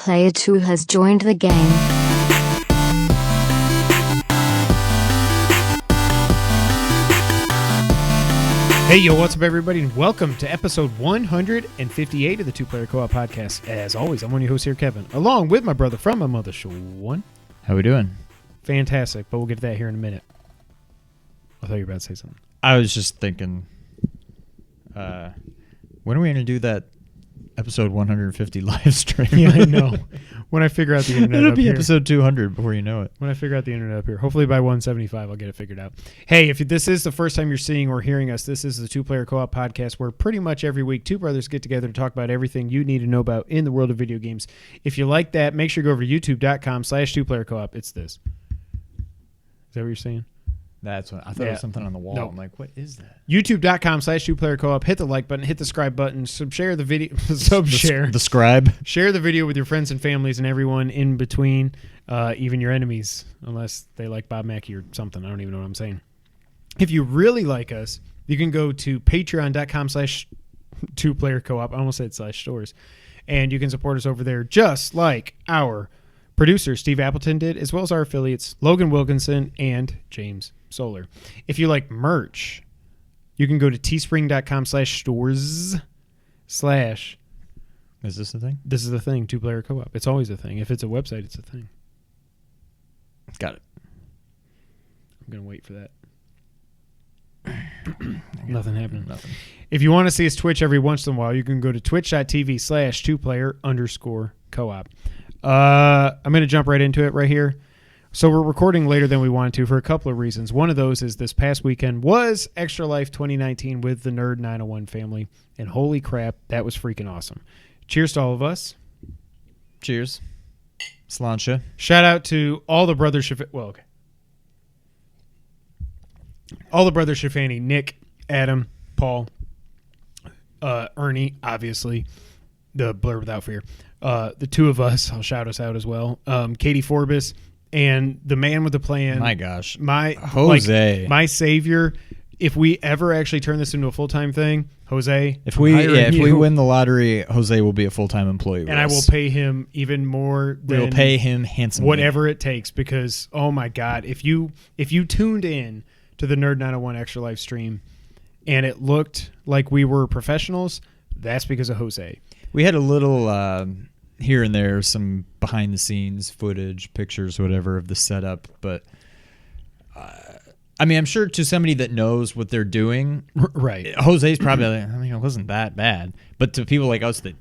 Player 2 has joined the game. Hey, yo, what's up, everybody, and welcome to episode 158 of the Two Player Co-op Podcast. As always, I'm one of your hosts here, Kevin, along with my brother from my mother, Sean. How we doing? Fantastic, but we'll get to that here in a minute. I thought you were about to say something. I was just thinking, when are we going to do that episode 150 live stream? Yeah, I know. When I figure out the internet It'll up be here. episode 200 before you know it. When I figure out the internet up here. Hopefully by 175, I'll get it figured out. Hey, if this is the first time you're seeing or hearing us, this is the Two Player Co-op Podcast, where pretty much every week two brothers get together to talk about everything you need to know about in the world of video games. If you like that, make sure you go over to youtube.com/2playercoop. It's this. Is that what you're saying? That's what I thought. It was something on the wall. No. I'm like, what is that? youtube.com/2playercoop. Hit the like button, hit the subscribe button, share the video, share The scribe. Share the video with your friends and families and everyone in between, even your enemies, unless they like Bob Mackey or something. I don't even know what I'm saying. If you really like us, you can go to patreon.com/2playercoop. I almost said /stores. And you can support us over there just like our producer, Steve Appleton, did, as well as our affiliates, Logan Wilkinson and James Solar. If you like merch, you can go to teespring.com/stores/ Is this the thing? This is the thing, Two Player Co-op. It's always a thing. If it's a website, it's a thing. Got it. I'm going to wait for that. Nothing happening. Nothing. If you want to see us Twitch every once in a while, you can go to twitch.tv/2player_co-op. I'm going to jump right into it right here. So we're recording later than we wanted to for a couple of reasons. One of those is this past weekend was Extra Life 2019 with the Nerd 901 family. And holy crap, that was freaking awesome. Cheers to all of us. Cheers. Sláinte. Shout out to all the brothers. All the brothers Schifani, Nick, Adam, Paul, Ernie, obviously, the Blur Without Fear. The two of us, I'll shout us out as well. Katie Forbes and the man with the plan. My gosh. Jose. My savior. If we ever actually turn this into a full-time thing, Jose. If we win the lottery, Jose will be a full-time employee. And I will pay him even more than we'll pay him handsomely. Whatever it takes, because oh my God, if you tuned in to the Nerd 901 Extra Life stream and it looked like we were professionals, that's because of Jose. We had a little here and there, some behind-the-scenes footage, pictures, whatever, of the setup. But, I mean, I'm sure to somebody that knows what they're doing, right? Jose's probably like, I mean, it wasn't that bad. But to people like us that,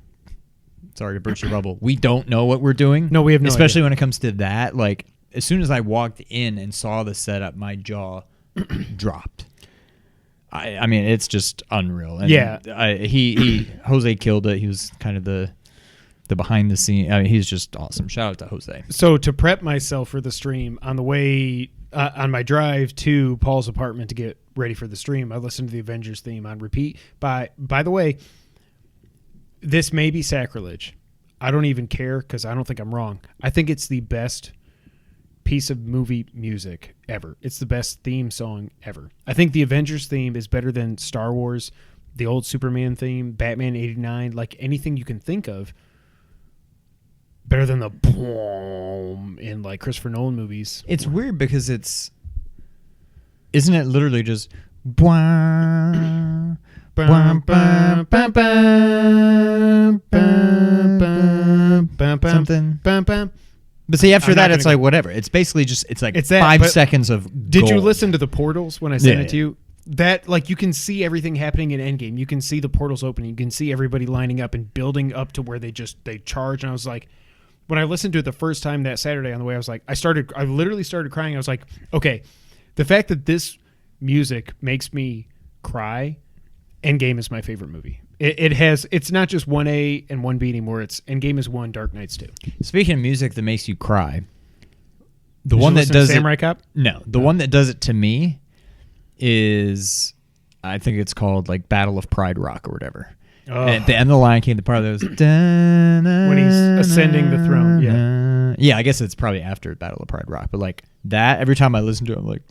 sorry to burst your bubble, we don't know what we're doing. No, we have no Especially idea. when it comes to that. Like, as soon as I walked in and saw the setup, my jaw dropped. I mean, it's just unreal. And yeah. Jose killed it. He was kind of the behind the scene. I mean, he's just awesome. Shout out to Jose. So to prep myself for the stream, on the way, on my drive to Paul's apartment to get ready for the stream, I listened to the Avengers theme on repeat. By the way, this may be sacrilege. I don't even care because I don't think I'm wrong. I think it's the best piece of movie music ever. It's the best theme song ever. I think the Avengers theme is better than Star Wars, the old Superman theme, Batman 89, like anything you can think of. Better than the boom in like Christopher Nolan movies. It's weird because isn't it literally just something? But see, after that, it's like whatever. It's basically just it's that, 5 seconds of. Did you gold. listen to the portals when I sent it to you? That like you can see everything happening in Endgame. You can see the portals opening. You can see everybody lining up and building up to where they charge. And I was like, when I listened to it the first time that Saturday on the way, I was like, I literally started crying. I was like, okay, the fact that this music makes me cry. Endgame is my favorite movie. It's not just 1A and 1B anymore. It's Endgame is 1, Dark Knight's 2. Speaking of music that makes you cry, the Did one you that listen to does Samurai Cop? No, the one that does it to me is, I think it's called like Battle of Pride Rock or whatever. Oh. And at the end of the Lion King, the part that was when he's ascending the throne. Yeah, I guess it's probably after Battle of Pride Rock, but like that, every time I listen to it, I'm like,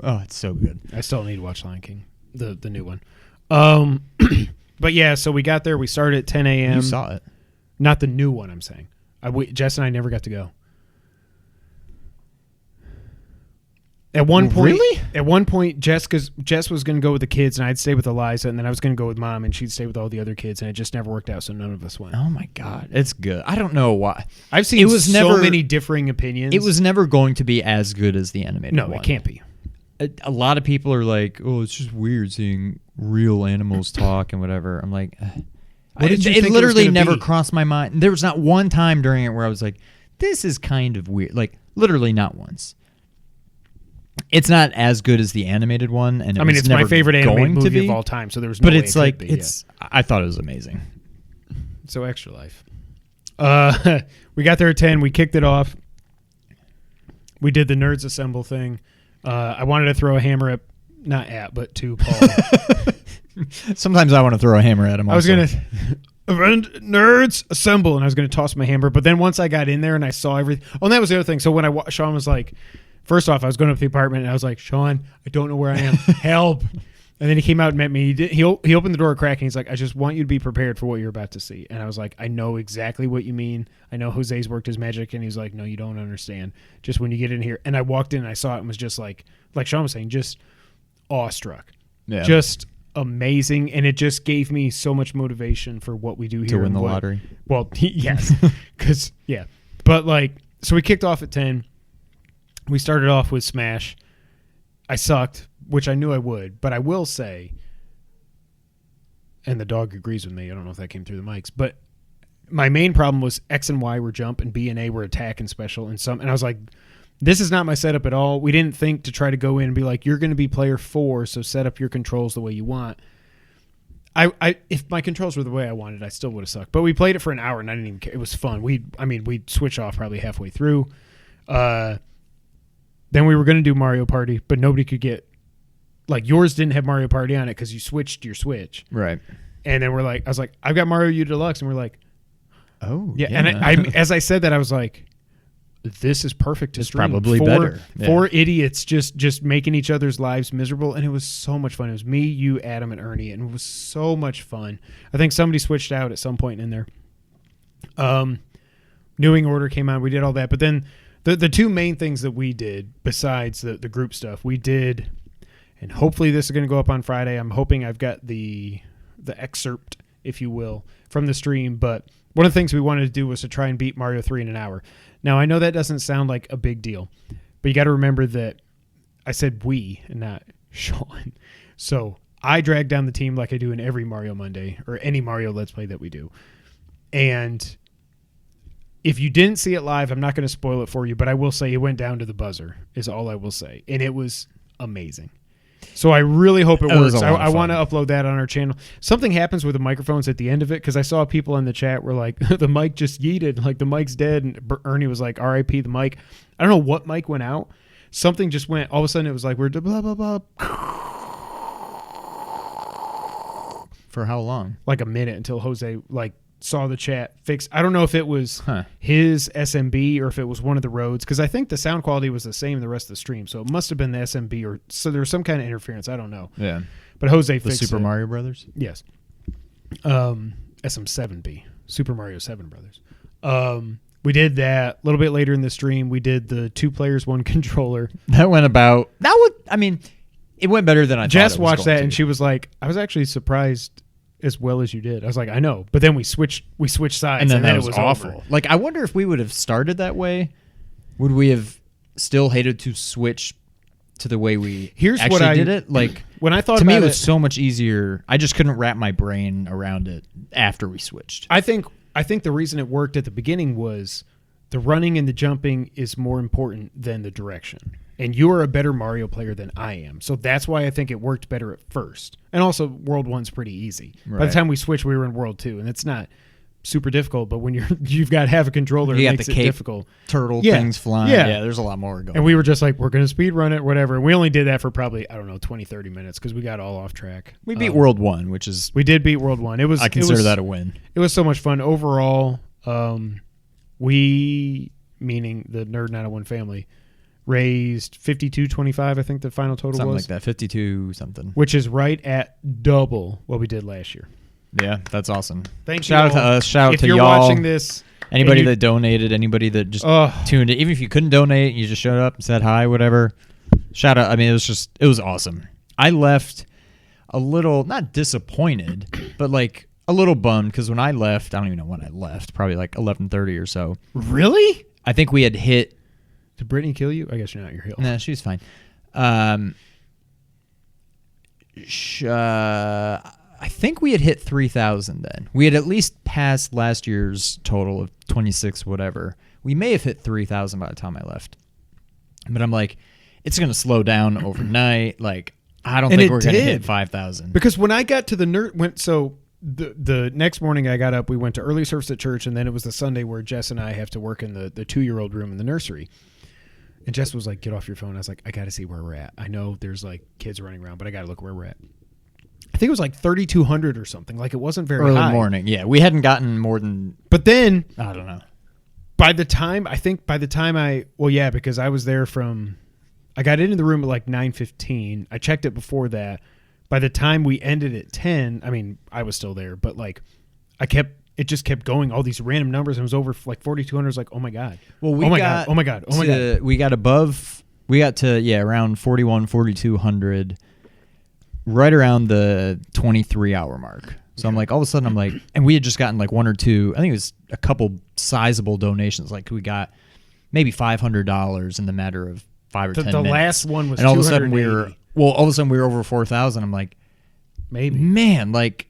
oh, it's so good. I still need to watch Lion King, the new one. But yeah, so we got there. We started at 10 a.m. You saw it. Not the new one, I'm saying. Jess and I never got to go. At one point, Really? At one point, Jess was going to go with the kids, and I'd stay with Eliza, and then I was going to go with Mom, and she'd stay with all the other kids, and it just never worked out, so none of us went. Oh my God, it's good. I don't know why. I've seen so many differing opinions. It was never going to be as good as the animated one. No, it can't be. A lot of people are like, "Oh, it's just weird seeing real animals talk and whatever." I'm like, What did you it think it was literally gonna never be? crossed my mind. There was not one time during it where I was like, "This is kind of weird." Like literally not once. It's not as good as the animated one, and it's my favorite animated movie of all time. So there was no way it's it like could be, I thought it was amazing. So Extra Life. We got there at 10. We kicked it off. We did the Nerds Assemble thing. I wanted to throw a hammer but to Paul. Sometimes I want to throw a hammer at him. I was going to Nerds Assemble, and I was going to toss my hammer. But then once I got in there and I saw everything. Oh, and that was the other thing. So when Sean was like, first off, I was going up to the apartment, and I was like, Sean, I don't know where I am. Help. And then he came out and met me. He opened the door a crack, and he's like, I just want you to be prepared for what you're about to see. And I was like, I know exactly what you mean. I know Jose's worked his magic. And he's like, no, you don't understand. Just when you get in here. And I walked in, and I saw it and was just like Sean was saying, just awestruck. Yeah. Just amazing. And it just gave me so much motivation for what we do here. To win the lottery. Well, yes. Because, yeah. But, so we kicked off at 10. We started off with Smash. I sucked, which I knew I would, but I will say, and the dog agrees with me, I don't know if that came through the mics, but my main problem was X and Y were jump and B and A were attack and special and I was like, this is not my setup at all. We didn't think to try to go in and be like, you're going to be player 4, so set up your controls the way you want. If my controls were the way I wanted, I still would have sucked. But we played it for an hour and I didn't even care. It was fun. We'd switch off probably halfway through. Then we were going to do Mario Party, but nobody could get, yours didn't have Mario Party on it because you switched your Switch. Right. And then I was like, I've got Mario U Deluxe. And we're like, oh, yeah. And I as I said that, I was like, this is perfect to stream. Probably better. Yeah. 4 idiots just making each other's lives miserable. And it was so much fun. It was me, you, Adam, and Ernie. And it was so much fun. I think somebody switched out at some point in there. Newing Order came on. We did all that. But then the two main things that we did besides the group stuff, we did, and hopefully this is going to go up on Friday. I'm hoping I've got the excerpt, if you will, from the stream. But one of the things we wanted to do was to try and beat Mario 3 in an hour. Now, I know that doesn't sound like a big deal, but you got to remember that I said we and not Sean. So I drag down the team like I do in every Mario Monday or any Mario Let's Play that we do. And if you didn't see it live, I'm not going to spoil it for you, but I will say it went down to the buzzer is all I will say. And it was amazing. So I really hope it works. I want to upload that on our channel. Something happens with the microphones at the end of it because I saw people in the chat were like, the mic just yeeted, like the mic's dead. And Ernie was like, RIP the mic. I don't know what mic went out. Something just went, all of a sudden it was like, we're blah, blah, blah. For how long? Like a minute until Jose saw the chat fix. I don't know if it was his SMB or if it was one of the roads, because I think the sound quality was the same the rest of the stream, so it must have been the SMB or so there was some kind of interference. I don't know. Yeah, but Jose fixed the Super Mario Brothers. Yes, SM7B, Super Mario 7 Brothers. We did that a little bit later in the stream. We did the 2 players 1 controller. That went about. That would. I mean, it went better than I. Jess thought it was watched that going and to. she was like, "I was actually surprised." As well as you did. I was like, I know. But then we switched sides. And then that it was awful. Over. Like, I wonder if we would have started that way. Would we have still hated to switch to the way we did it? Like, when I thought to about me, it was so much easier. I just couldn't wrap my brain around it after we switched. I think the reason it worked at the beginning was the running and the jumping is more important than the direction. And you're a better Mario player than I am. So that's why I think it worked better at first. And also, World 1's pretty easy. Right. By the time we switched, we were in World 2. And it's not super difficult, but when you've got half a controller, it makes it difficult. Turtle things flying. Yeah, there's a lot more going on. And we were just like, we're going to speed run it, whatever. And we only did that for probably, 20, 30 minutes because we got all off track. We beat World 1, which is... We did beat World 1. I consider that a win. It was so much fun. Overall, we, meaning the Nerd 901 family, raised $52.25, I think the final total something was. Something like that, 52 something. Which is right at double what we did last year. Yeah, that's awesome. Thank you. Shout out to us. Shout out if to you're y'all. watching this, Anybody that donated, anybody that just tuned in, even if you couldn't donate, you just showed up and said hi, whatever. Shout out. I mean, it was awesome. I left a little, not disappointed, but like a little bummed because when I left, I don't even know when I left, probably like 11:30 or so. Really? I think we had hit. Did Brittany kill you? I guess you're not your heel. Nah, she's fine. I think we had hit 3,000 then. We had at least passed last year's total of 26 whatever. We may have hit 3,000 by the time I left. But I'm like, it's going to slow down overnight. Like, I don't think we're going to hit 5,000. Because when I got to the the next morning I got up, we went to early service at church, and then it was the Sunday where Jess and I have to work in the 2-year-old room in the nursery. And Jess was like, get off your phone. I was like, I got to see where we're at. I know there's like kids running around, but I got to look where we're at. I think it was like 3,200 or something. Like it wasn't very early high. Morning. Yeah, we hadn't gotten more than. But then I don't know. Because I was there I got into the room at like 9:15. I checked it before that. By the time we ended at 10, I mean, I was still there, but like it just kept going, all these random numbers, and it was over like 4,200. I was like, oh my God. Well, we got to around 41, 4,200, right around the 23-hour mark. So I'm like, all of a sudden I'm like, and we had just gotten like one or two, I think it was a couple sizable donations. Like we got maybe $500 in the matter of 5 or 10 minutes. The last one was, and all of a sudden we were over 4,000. I'm like, maybe, man, like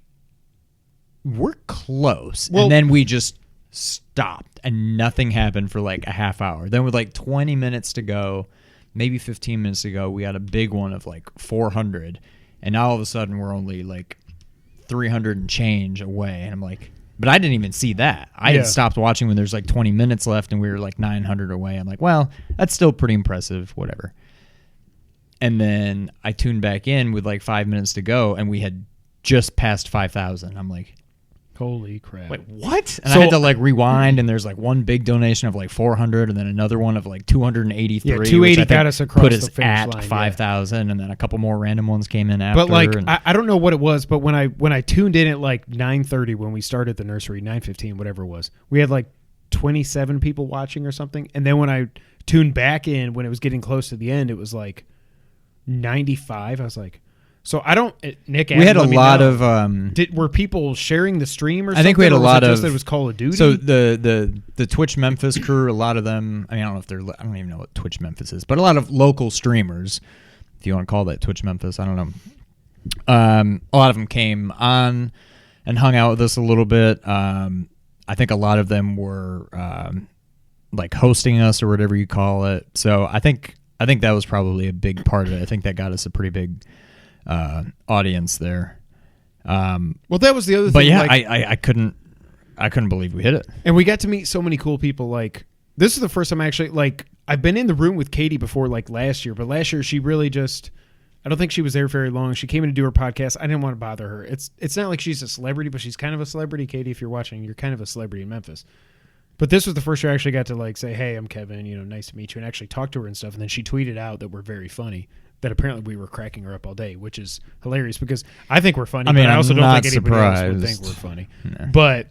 we're close. And then we just stopped and nothing happened for like a half hour. Then with like 20 minutes to go, maybe 15 minutes to go, we got a big one of like 400. And now all of a sudden we're only like 300 and change away. And I'm like, but I didn't even see that. I had stopped watching when there's like 20 minutes left and we were like 900 away. I'm like, well, that's still pretty impressive, whatever. And then I tuned back in with like 5 minutes to go and we had just passed 5,000. I'm like, holy crap. Wait, what? And I had to like rewind, and there's like one big donation of like 400 and then another one of like 283. Yeah, 280 got us across the finish at line, 5,000, and then a couple more random ones came in after. But like, I don't know what it was, but when I tuned in at like 9:30 when we started the nursery, 9:15, whatever it was, we had like 27 people watching or something. And then when I tuned back in, when it was getting close to the end, it was like 95. I was like, so I don't, Nick. We had a lot of. Were people sharing the stream or something? I think we had a lot of. Just that it was Call of Duty. So the Twitch Memphis crew, a lot of them. I mean, I don't know if they're. I don't even know what Twitch Memphis is, but a lot of local streamers, if you want to call that Twitch Memphis, I don't know. A lot of them came on and hung out with us a little bit. I think a lot of them were like hosting us or whatever you call it. So I think that was probably a big part of it. I think that got us a pretty big audience there. Well, that was the other thing. But yeah, like, I couldn't believe we hit it. And we got to meet so many cool people. Like, this is the first time actually, like, I've been in the room with Katie before, like last year, but last year she really just, I don't think she was there very long. She came in to do her podcast. I didn't want to bother her. It's not like she's a celebrity, but she's kind of a celebrity. Katie, if you're watching, you're kind of a celebrity in Memphis. But this was the first year I actually got to like say, hey, I'm Kevin, nice to meet you, and actually talk to her and stuff. And then she tweeted out that we're very funny, that apparently we were cracking her up all day, which is hilarious because I think we're funny. I mean, but I also don't think anybody else would think we're funny. No. But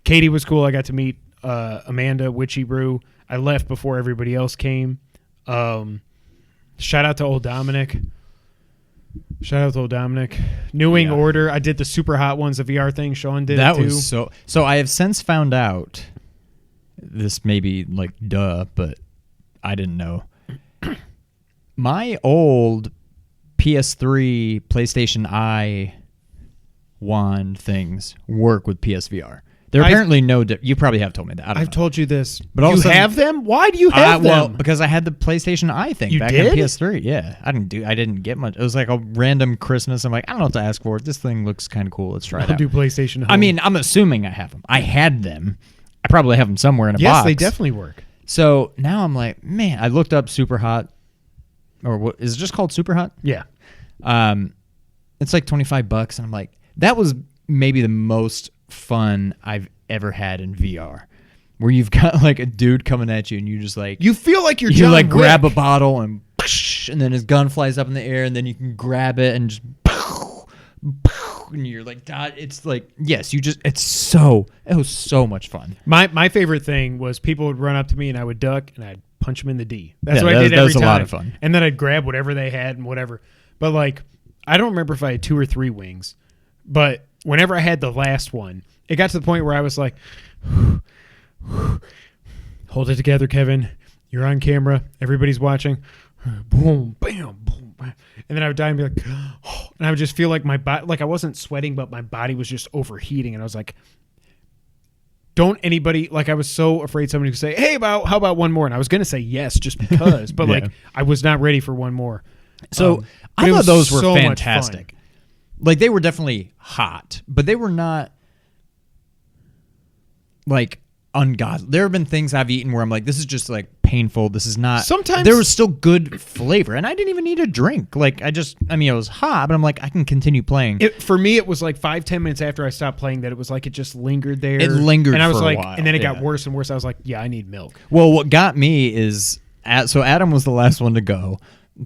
Katie was cool. I got to meet Amanda, Witchy Brew. I left before everybody else came. Shout out to old Dominic. New Wing Order. I did the super hot ones, the VR thing. Sean did that it too. Was so I have since found out, this may be like duh, but I didn't know. My old PS3, PlayStation Eye wand things work with PSVR. They're apparently you probably have told me that. I've told you this. But you have them? Why do you have them? Well, because I had the PlayStation Eye thing back on PS3. Yeah. I didn't get much. It was like a random Christmas. I'm like, I don't know what to ask for. This thing looks kind of cool. Let's try it out. I'll do PlayStation Home. I mean, I'm assuming I have them. I had them. I probably have them somewhere in a box. Yes, they definitely work. So now I'm like, man, I looked up Super Hot. Or what is it just called Super Hot? Yeah. It's like $25, and I'm like, that was maybe the most fun I've ever had in VR, where you've got like a dude coming at you, and you just like you feel like you're John Wick. Grab a bottle and then his gun flies up in the air, and then you can grab it and just and you're like, it's like, yes, it was so much fun. My favorite thing was people would run up to me and I would duck and I'd punch them in the D. That's what I did that every was time. a lot of fun. And then I'd grab whatever they had and whatever. But like, I don't remember if I had 2 or 3 wings, but whenever I had the last one, it got to the point where I was like, hold it together, Kevin. You're on camera. Everybody's watching. Boom, bam, boom, bam. And then I would die and be like, oh, and I would just feel like my body, like I wasn't sweating, but my body was just overheating. And I was like, don't anybody, like I was so afraid somebody would say, hey, how about one more? And I was going to say yes, just because, but like I was not ready for one more. So I thought those were fantastic. Like they were definitely hot, but they were not like ungodly. There have been things I've eaten where I'm like, this is just like painful. This is not. Sometimes there was still good flavor, and I didn't even need a drink. Like it was hot, but I'm like, I can continue playing. For me, it was like 5-10 minutes after I stopped playing that it was like it just lingered there. It lingered, and I was for like, a while. And then it got worse and worse. I was like, yeah, I need milk. Well, what got me is so Adam was the last one to go.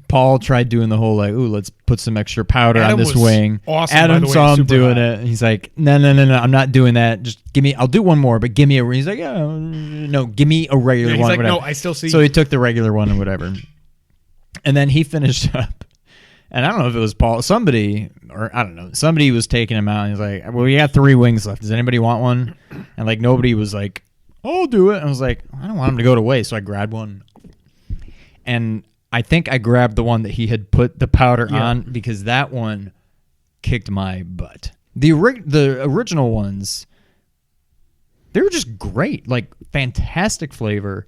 Paul tried doing the whole like, ooh, let's put some extra powder Adam on this was wing. awesome, Adam by the way, saw him super doing hot. it. And he's like, no, I'm not doing that. Just give me. I'll do one more, but give me a. He's like, oh, no, give me a regular He's one. like, whatever. no, I still see. So he took the regular one and whatever. And then he finished up. And I don't know if it was Paul, somebody was taking him out. And he's like, well, we got 3 wings left. Does anybody want one? And like nobody was like, I'll do it. And I was like, I don't want him to go to waste. So I grabbed one. And I think I grabbed the one that he had put the powder on because that one kicked my butt. The original ones, they were just great. Like fantastic flavor.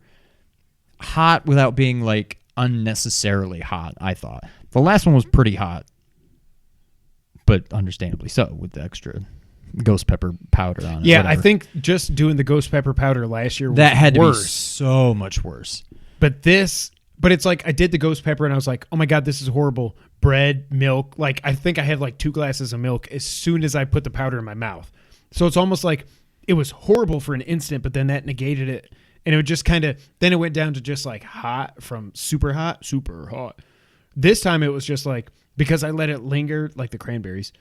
Hot without being like unnecessarily hot, I thought. The last one was pretty hot. But understandably so with the extra ghost pepper powder on it. Yeah, whatever. I think just doing the ghost pepper powder last year was that had worse. to be so much worse. But it's like I did the ghost pepper and I was like, oh my God, this is horrible. Bread, milk. Like I think I had like 2 glasses of milk as soon as I put the powder in my mouth. So it's almost like it was horrible for an instant, but then that negated it. And it would just kind of, then it went down to just like hot from super hot, super hot. This time it was just like, because I let it linger like the cranberries.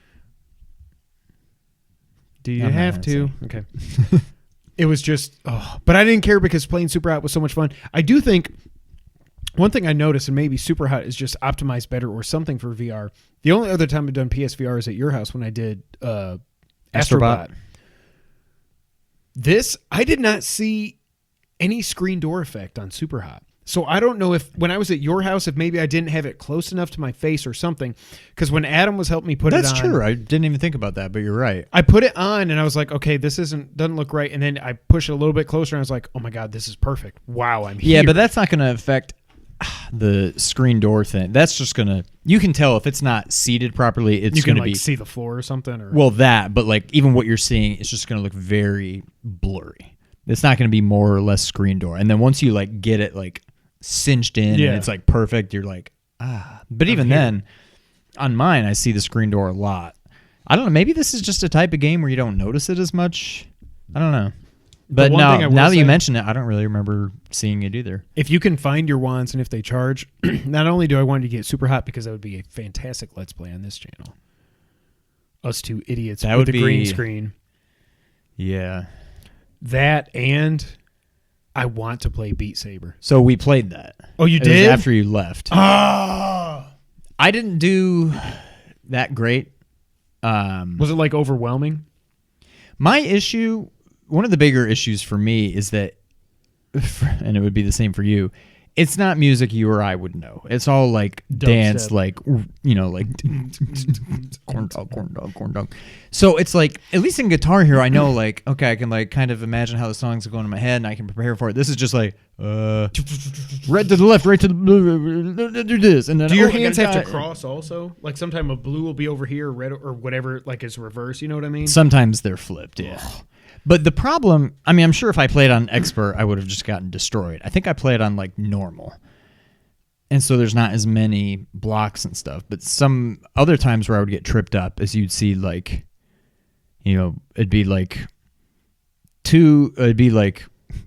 Do you have to? Okay. It was just, but I didn't care because playing super hot was so much fun. I do think one thing I noticed, and maybe super hot is just optimized better or something for VR. The only other time I've done PSVR is at your house when I did Astrobot. This, I did not see any screen door effect on super hot. So I don't know if when I was at your house, if maybe I didn't have it close enough to my face or something. Because when Adam was helping me put it on. That's true. I didn't even think about that, but you're right. I put it on and I was like, okay, this doesn't look right. And then I pushed it a little bit closer and I was like, oh my God, this is perfect. Wow, I'm here. Yeah, but that's not going to affect the screen door thing. That's just going to, you can tell if it's not seated properly, it's going to be. See the floor or something? Or? Well, that, but like even what you're seeing, it's just going to look very blurry. It's not going to be more or less screen door. And then once you like get it like cinched in and it's like perfect, you're like, But even then, on mine, I see the screen door a lot. I don't know. Maybe this is just a type of game where you don't notice it as much. I don't know. But now that you mention it, I don't really remember seeing it either. If you can find your wands and if they charge, not only do I want you to get super hot because that would be a fantastic Let's Play on this channel. Us 2 idiots with the green screen. Yeah. That and I want to play Beat Saber. So we played that. Oh, you It did? was after you left. Oh! I didn't do that great. Was it like overwhelming? My issue, one of the bigger issues for me is that, and it would be the same for you, it's not music you or I would know. It's all like dance, like, you know, like corn dog. So it's like, at least in Guitar Hero, I know like, okay, I can like kind of imagine how the songs are going in my head and I can prepare for it. This is just like, right to the left, right to the, do this. And then, do your hands have to cross also? Like sometime a blue will be over here, red or whatever, like it's reverse, you know what I mean? Sometimes they're flipped, yeah. But the problem, I mean, I'm sure if I played on Expert, I would have just gotten destroyed. I think I played on like normal. And so there's not as many blocks and stuff. But some other times where I would get tripped up is you'd see like, you know, it'd be like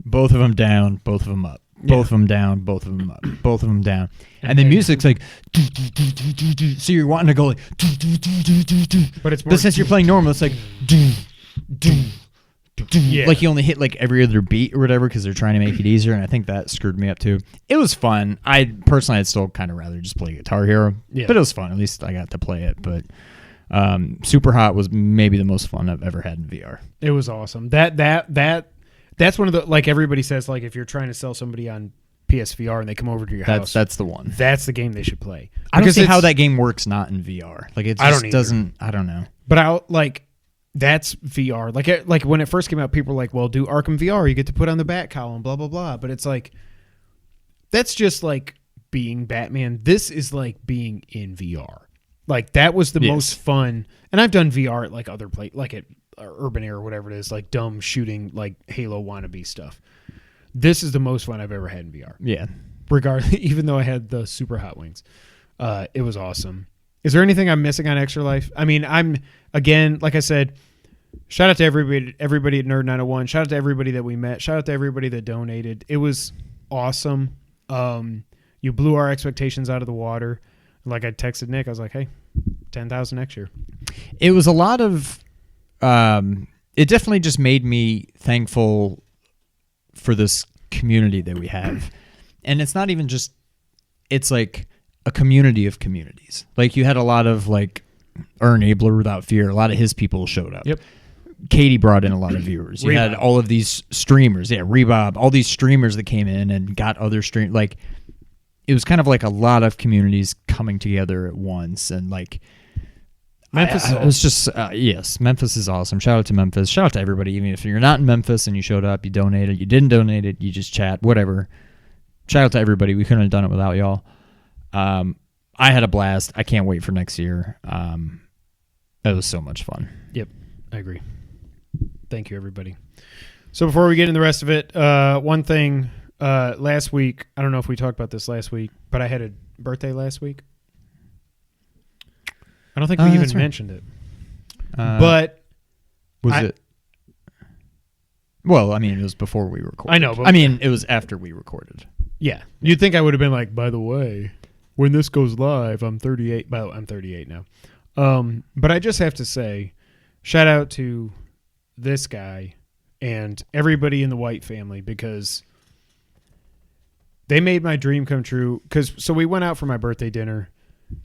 both of them down, both of them up. Both of them down, both of them up, both of them down. And the music's like, so you're wanting to go like, but since you're playing normal, it's like, like you only hit like every other beat or whatever because they're trying to make it easier. And I think that screwed me up too. It was fun. I'd still kind of rather just play Guitar Hero, but it was fun. At least I got to play it. But Super Hot was maybe the most fun I've ever had in VR. It was awesome. That's one of the, like everybody says, like if you're trying to sell somebody on PSVR and they come over to your house, that's the one. That's the game they should play. I don't see how that game works not in VR. Like it just doesn't. I don't know. But that's VR. Like when it first came out, people were like, "Well, do Arkham VR. You get to put on the bat column, blah blah blah." But it's like that's just like being Batman. This is like being in VR. Like that was the most fun. And I've done VR at like other like at Urban Air or whatever it is, like dumb shooting like Halo wannabe stuff. This is the most fun I've ever had in VR. Yeah. Regardless, even though I had the super hot wings, it was awesome. Is there anything I'm missing on Extra Life? I mean, again, like I said, shout out to everybody at Nerd 901. Shout out to everybody that we met. Shout out to everybody that donated. It was awesome. You blew our expectations out of the water. Like I texted Nick, I was like, "Hey, 10,000 next year." It was a lot of. It definitely just made me thankful for this community that we have, and it's not even just. It's like a community of communities. Like you had a lot of like Earn Abler Without Fear. A lot of his people showed up. Yep. Katie brought in a lot of viewers. You had all of these streamers. Yeah, Rebob. All these streamers that came in and got other stream. Like it was kind of like a lot of communities coming together at once, and like. Memphis it was just yes, Memphis is awesome. Shout out to Memphis. Shout out to everybody. Even if you're not in Memphis and you showed up, you donated, you didn't donate it, you just chat, whatever. Shout out to everybody. We couldn't have done it without y'all. I had a blast. I can't wait for next year. It was so much fun. Yep, I agree. Thank you, everybody. So before we get into the rest of it, one thing last week, I don't know if we talked about this last week, but I had a birthday last week. I don't think we even mentioned it. But was it? Well, I mean, it was before we recorded. I know. But I mean, it was after we recorded. Yeah. You'd think I would have been like, by the way, when this goes live, I'm 38. Well, I'm 38 now. But I just have to say, shout out to this guy and everybody in the White family because they made my dream come true. So we went out for my birthday dinner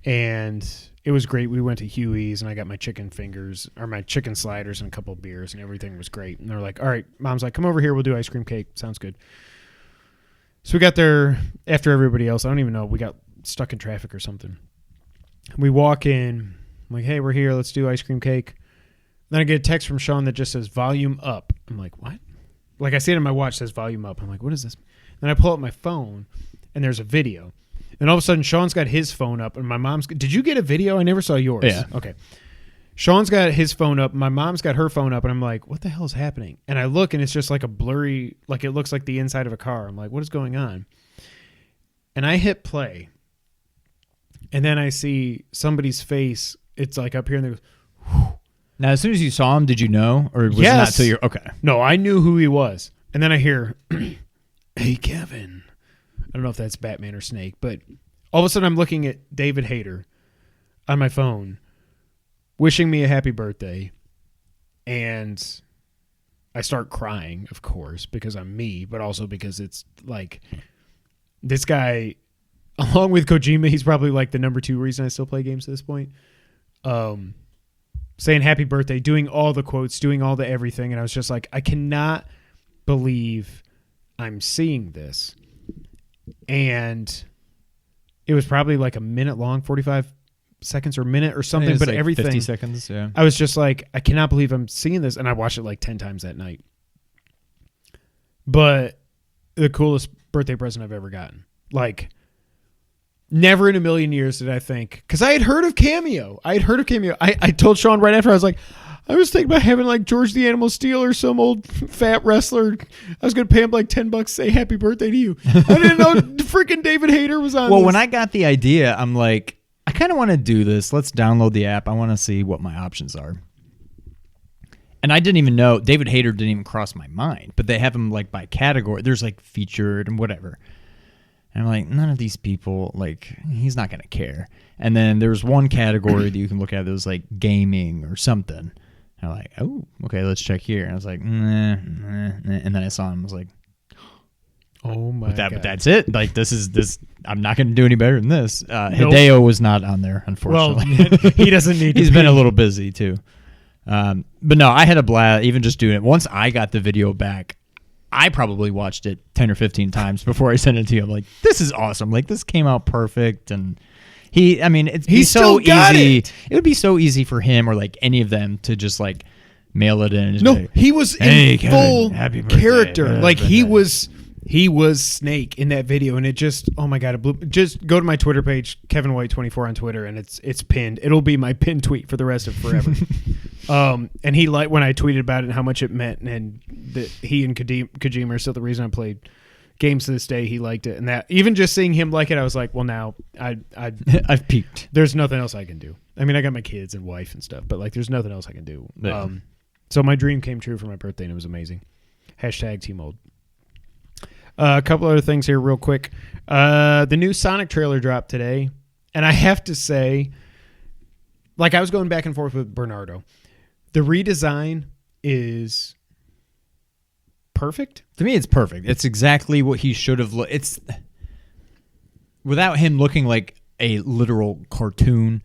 and it was great. We went to Huey's and I got my chicken fingers or my chicken sliders and a couple of beers and everything was great. And they're like, all right, Mom's like, come over here. We'll do ice cream cake. Sounds good. So we got there after everybody else. I don't even know. We got stuck in traffic or something. We walk in. I'm like, hey, we're here. Let's do ice cream cake. Then I get a text from Sean that just says volume up. I'm like, what? Like I see it on my watch says volume up. I'm like, what is this? Then I pull up my phone and there's a video. And all of a sudden, Sean's got his phone up, and my mom's... Did you get a video? I never saw yours. Yeah. Okay. Sean's got his phone up. My mom's got her phone up, and I'm like, what the hell is happening? And I look, and it's just like a blurry... Like, it looks like the inside of a car. I'm like, what is going on? And I hit play, and then I see somebody's face. It's like up here, and they goes... Whew. Now, as soon as you saw him, did you know? Or was yes. it not till you're... Okay. No, I knew who he was. And then I hear, hey, Kevin... I don't know if that's Batman or Snake, but all of a sudden I'm looking at David Hayter on my phone wishing me a happy birthday, and I start crying, of course, because I'm me, but also because it's like this guy, along with Kojima, he's probably like the number 2 reason I still play games at this point, saying happy birthday, doing all the quotes, doing all the everything, and I was just like, I cannot believe I'm seeing this. And it was probably like a minute long, 45 seconds or a minute or something, but like everything 50 seconds. Yeah. I was just like, I cannot believe I'm seeing this. And I watched it like 10 times that night. But the coolest birthday present I've ever gotten. Like, never in a million years did I think, because I had heard of Cameo. I told Sean right after, I was like, I was thinking about having like George the Animal Steel or some old fat wrestler. I was going to pay him like $10 to say happy birthday to you. I didn't know freaking David Hayter was on Well, this. when I got the idea, I'm like, I kind of want to do this. Let's download the app. I want to see what my options are. And I didn't even know, David Hayter didn't even cross my mind, but they have them like by category. There's like featured and whatever. And I'm like, none of these people, like, he's not going to care. And then there's one category that you can look at that was like gaming or something. And I'm like, oh, okay, let's check here. And I was like, nah. And then I saw him, I was like, oh my God. But that's it. Like, this. I'm not going to do any better than this. Hideo was not on there, unfortunately. Well, he doesn't need to He's been a little busy, too. But no, I had a blast even just doing it. Once I got the video back, I probably watched it 10 or 15 times before I sent it to you. I'm like, this is awesome. Like, this came out perfect. And it's so easy. It would be so easy for him or like any of them to just like mail it in. No, like, he was hey, in Kevin, full happy birthday. character. Like he was Snake in that video, and it just, oh my God, it blew. Just go to my Twitter page, Kevin White 24 on Twitter, and it's pinned. It'll be my pinned tweet for the rest of forever. And he liked when I tweeted about it and how much it meant, and that he and Kojima are still the reason I played games to this day. He liked it, and that even just seeing him like it, I was like, well, now I've peaked. There's nothing else I can do. I mean, I got my kids and wife and stuff, but like, there's nothing else I can do. Yeah. So my dream came true for my birthday, and it was amazing. Hashtag T-Mold. A couple other things here real quick. The new Sonic trailer dropped today, and I have to say, like I was going back and forth with Bernardo, the redesign is perfect. To me, it's perfect. It's exactly what he should have looked. It's without him looking like a literal cartoon.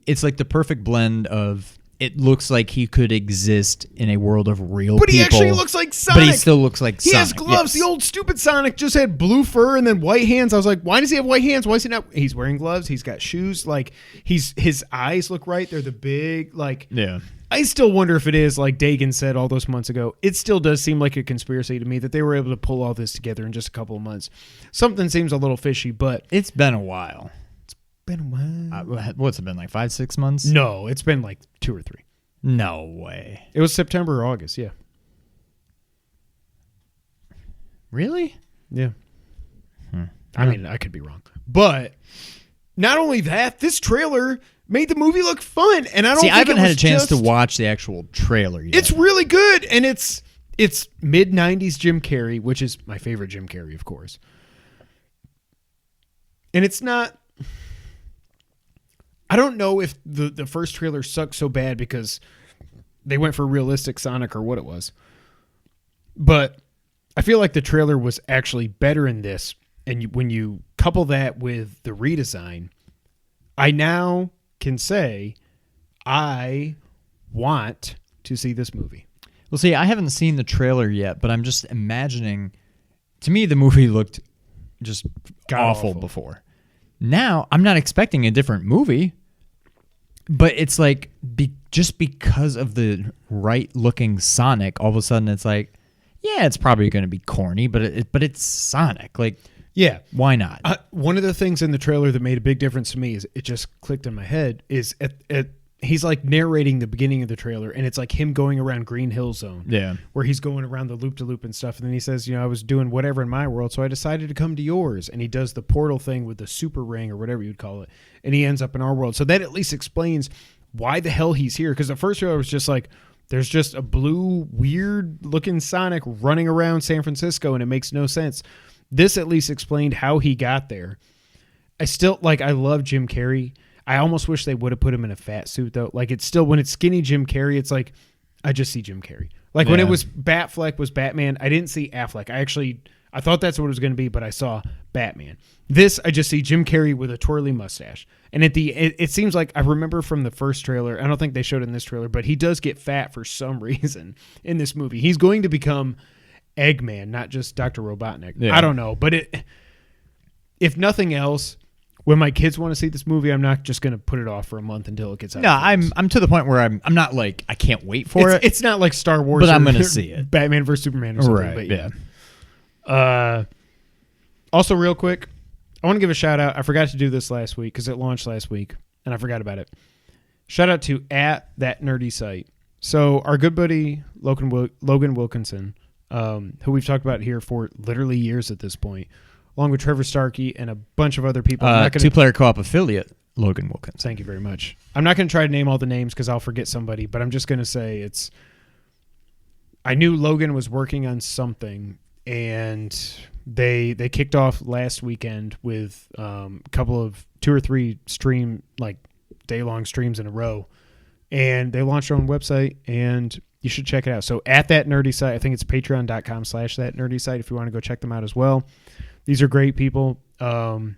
It's like the perfect blend of it looks like he could exist in a world of real people. But he actually looks like Sonic. But he still looks like Sonic. He has gloves. Yes. The old stupid Sonic just had blue fur and then white hands. I was like, why does he have white hands? Why is he not? He's wearing gloves. He's got shoes. Like his eyes look right. They're the big, like. Yeah. I still wonder if it is, like Dagan said all those months ago, it still does seem like a conspiracy to me that they were able to pull all this together in just a couple of months. Something seems a little fishy, but. It's been a while. Been a while. What's it been, like 5-6 months? No, it's been like 2 or 3. No way. It was September or August, yeah. Really? Yeah. I mean, I could be wrong. But not only that, this trailer made the movie look fun. And I don't think I haven't had a chance to watch the actual trailer yet. It's really good. And it's mid-90s Jim Carrey, which is my favorite Jim Carrey, of course. And it's not... I don't know if the first trailer sucked so bad because they went for realistic Sonic or what it was. But I feel like the trailer was actually better in this. And when you couple that with the redesign, I now can say I want to see this movie. Well, see, I haven't seen the trailer yet, but I'm just imagining. To me, the movie looked just awful before. Now, I'm not expecting a different movie. But it's like just because of the right-looking Sonic, all of a sudden it's like, yeah, it's probably going to be corny, but it's Sonic. Like, yeah, why not? One of the things in the trailer that made a big difference to me is it just clicked in my head is he's like narrating the beginning of the trailer, and it's like him going around Green Hill Zone, yeah, where he's going around the loop-to-loop and stuff, and then he says, I was doing whatever in my world, so I decided to come to yours, and he does the portal thing with the super ring or whatever you'd call it, and he ends up in our world. So that at least explains why the hell he's here, because the first trailer was just like, there's just a blue, weird-looking Sonic running around San Francisco, and it makes no sense. This at least explained how he got there. I love Jim Carrey. I almost wish they would have put him in a fat suit, though. Like, it's still, when it's skinny Jim Carrey, it's like, I just see Jim Carrey. Like, when it was Batfleck was Batman, I didn't see Affleck. I thought that's what it was going to be, but I saw Batman. This, I just see Jim Carrey with a twirly mustache. And it seems like, I remember from the first trailer, I don't think they showed it in this trailer, but he does get fat for some reason in this movie. He's going to become Eggman, not just Dr. Robotnik. Yeah. I don't know, but if nothing else, when my kids want to see this movie, I'm not just going to put it off for a month until it gets out. No, I'm to the point where I'm not like, I can't wait for it. It's not like Star Wars, but I'm going to see it. Batman vs Superman or something. Right? But yeah. Also, real quick, I want to give a shout out. I forgot to do this last week because it launched last week, and I forgot about it. Shout out to @ThatNerdySite. So our good buddy Logan Wilkinson, who we've talked about here for literally years at this point, along with Trevor Starkey and a bunch of other people. 2-player co-op affiliate, Logan Wilkinson. Thank you very much. I'm not going to try to name all the names because I'll forget somebody, but I'm just going to say I knew Logan was working on something, and they kicked off last weekend with a couple of 2 or 3 day-long streams in a row, and they launched their own website, and you should check it out. So at That Nerdy Site, I think it's patreon.com/ThatNerdySite if you want to go check them out as well. These are great people. I'm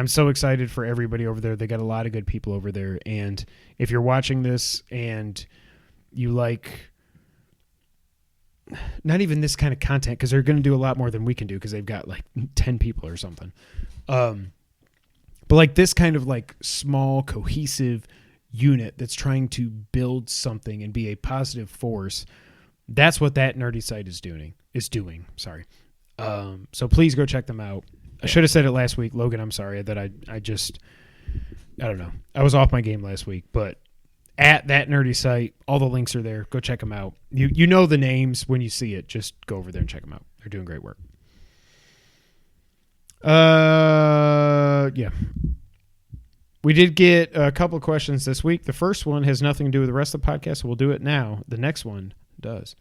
so excited for everybody over there. They got a lot of good people over there, and if you're watching this and you like not even this kind of content, because they're going to do a lot more than we can do because they've got like 10 people or something. But like this kind of like small cohesive unit that's trying to build something and be a positive force. That's what That Nerdy Site is doing. Sorry. So please go check them out. I should have said it last week, Logan. I'm sorry that I don't know. I was off my game last week, but at That Nerdy Site, all the links are there. Go check them out. You know the names when you see it. Just go over there and check them out. They're doing great work. Yeah. We did get a couple of questions this week. The first one has nothing to do with the rest of the podcast, so we'll do it now. The next one does.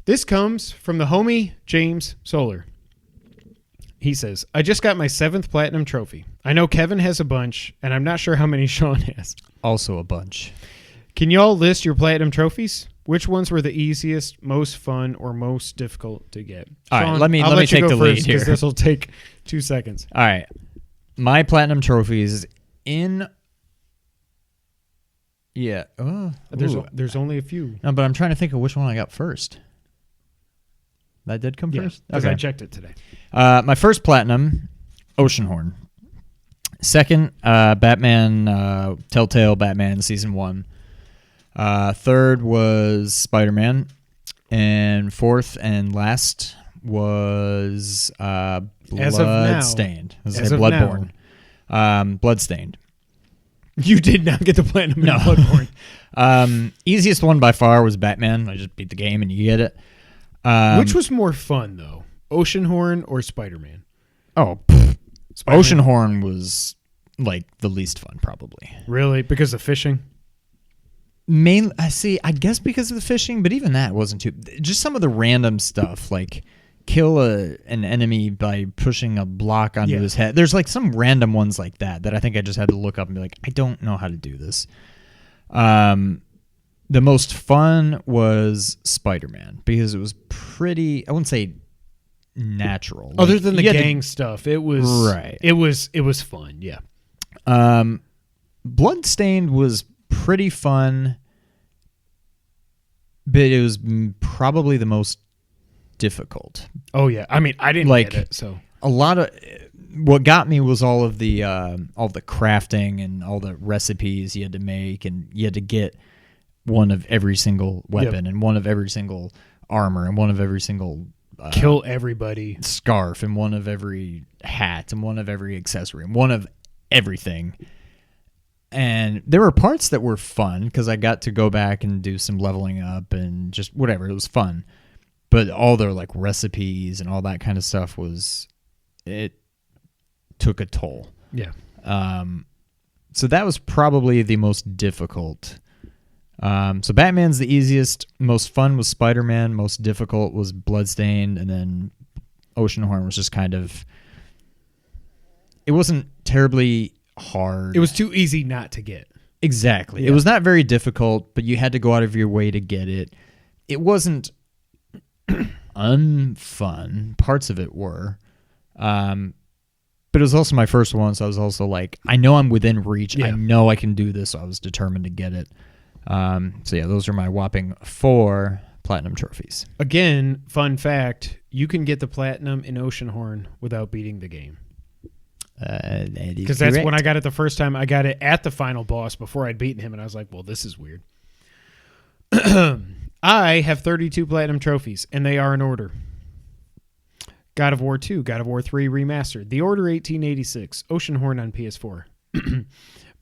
This comes from the homie James Solar. He says, I just got my 7th platinum trophy. I know Kevin has a bunch, and I'm not sure how many Sean has. Also a bunch. Can y'all list your platinum trophies? Which ones were the easiest, most fun, or most difficult to get? All Sean, right, let me take the lead here. This will take 2 seconds. All right. My platinum trophies in... Yeah. There's only a few. No, but I'm trying to think of which one I got first. That did come first? Because I checked it today. My first platinum, Oceanhorn. Second, Batman, Telltale Batman Season 1. Third was Spider-Man. And fourth and last was Bloodstained. Bloodborne. Bloodstained. You did not get the platinum in Bloodborne. Easiest one by far was Batman. I just beat the game and you get it. Which was more fun, though? Oceanhorn or Spider-Man? Oh, Oceanhorn was like the least fun, probably. Really? Because of fishing? I guess because of the fishing, but even that wasn't too... Just some of the random stuff, like kill an enemy by pushing a block onto his head. There's like some random ones like that I think I just had to look up and be like, I don't know how to do this. The most fun was Spider-Man because it was pretty, I wouldn't say natural. Other than the gang stuff, it was right. It was fun, yeah. Bloodstained was pretty fun, but it was probably the most difficult. Oh yeah, I mean I didn't get it, so a lot of what got me was all the crafting and all the recipes you had to make, and you had to get one of every single weapon and one of every single armor and one of every single kill everybody scarf and one of every hat and one of every accessory and one of everything. And there were parts that were fun because I got to go back and do some leveling up and just whatever. It was fun. But all their like recipes and all that kind of stuff it took a toll. Yeah. So that was probably the most difficult. So Batman's the easiest. Most fun was Spider-Man. Most difficult was Bloodstained. And then Oceanhorn was just kind of... It wasn't terribly hard. It was too easy not to get. Exactly. Yeah. It was not very difficult, but you had to go out of your way to get it. It wasn't unfun. Parts of it were. But it was also my first one, so I was also like, I know I'm within reach. Yeah. I know I can do this, so I was determined to get it. So yeah, those are my whopping 4 platinum trophies. Again, fun fact, you can get the platinum in Oceanhorn without beating the game. Because that's when I got it the first time. I got it at the final boss before I'd beaten him, and I was like, well, this is weird. I have 32 platinum trophies, and they are in order. God of War 2, God of War 3 Remastered, The Order 1886, Oceanhorn on PS4.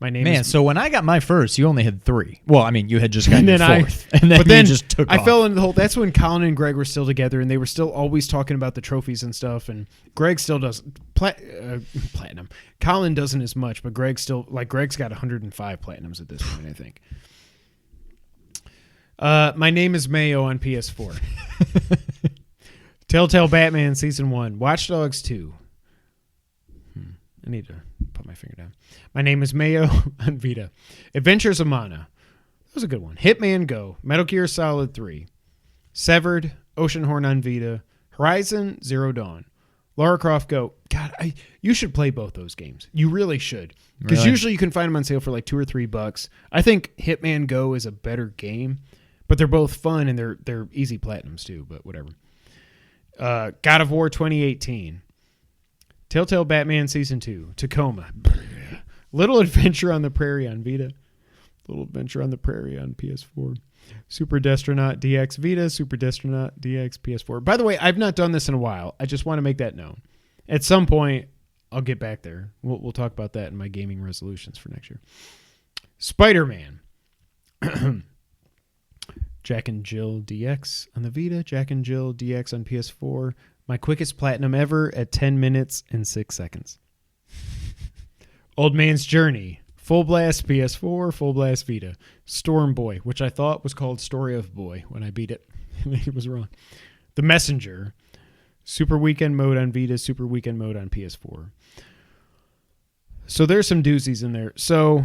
My name is... so when I got my first, you only had 3. Well, I mean, you had just gotten your 4th. And then you just took off. I fell into the whole... That's when Colin and Greg were still together, and they were still always talking about the trophies and stuff, and Greg still does... platinum. Colin doesn't as much, but Greg still... Like, Greg's got 105 platinums at this point, I think. My Name is Mayo on PS4. Telltale Batman Season 1. Watch Dogs 2. I need to put my finger down. My Name is Mayo on Vita. Adventures of Mana. That was a good one. Hitman Go. Metal Gear Solid 3. Severed. Oceanhorn on Vita. Horizon Zero Dawn. Lara Croft Go. God, you should play both those games. You really should. Because Really? usually you can find them on sale for like $2 or $3. I think Hitman Go is a better game, but they're both fun and they're easy platinums too, but whatever. God of War 2018. Telltale Batman Season 2. Tacoma. Little Adventure on the Prairie on Vita. Little Adventure on the Prairie on PS4. Super Destronaut DX Vita. Super Destronaut DX PS4. By the way, I've not done this in a while. I just want to make that known. At some point, I'll get back there. We'll talk about that in my gaming resolutions for next year. Spider-Man. Jack and Jill DX on the Vita. Jack and Jill DX on PS4. My quickest platinum ever at 10 minutes and 6 seconds. Old Man's Journey. Full Blast PS4. Full Blast Vita. Storm Boy, which I thought was called Story of Boy when I beat it. It was wrong. The Messenger. Super Weekend Mode on Vita. Super Weekend Mode on PS4. So there's some doozies in there. So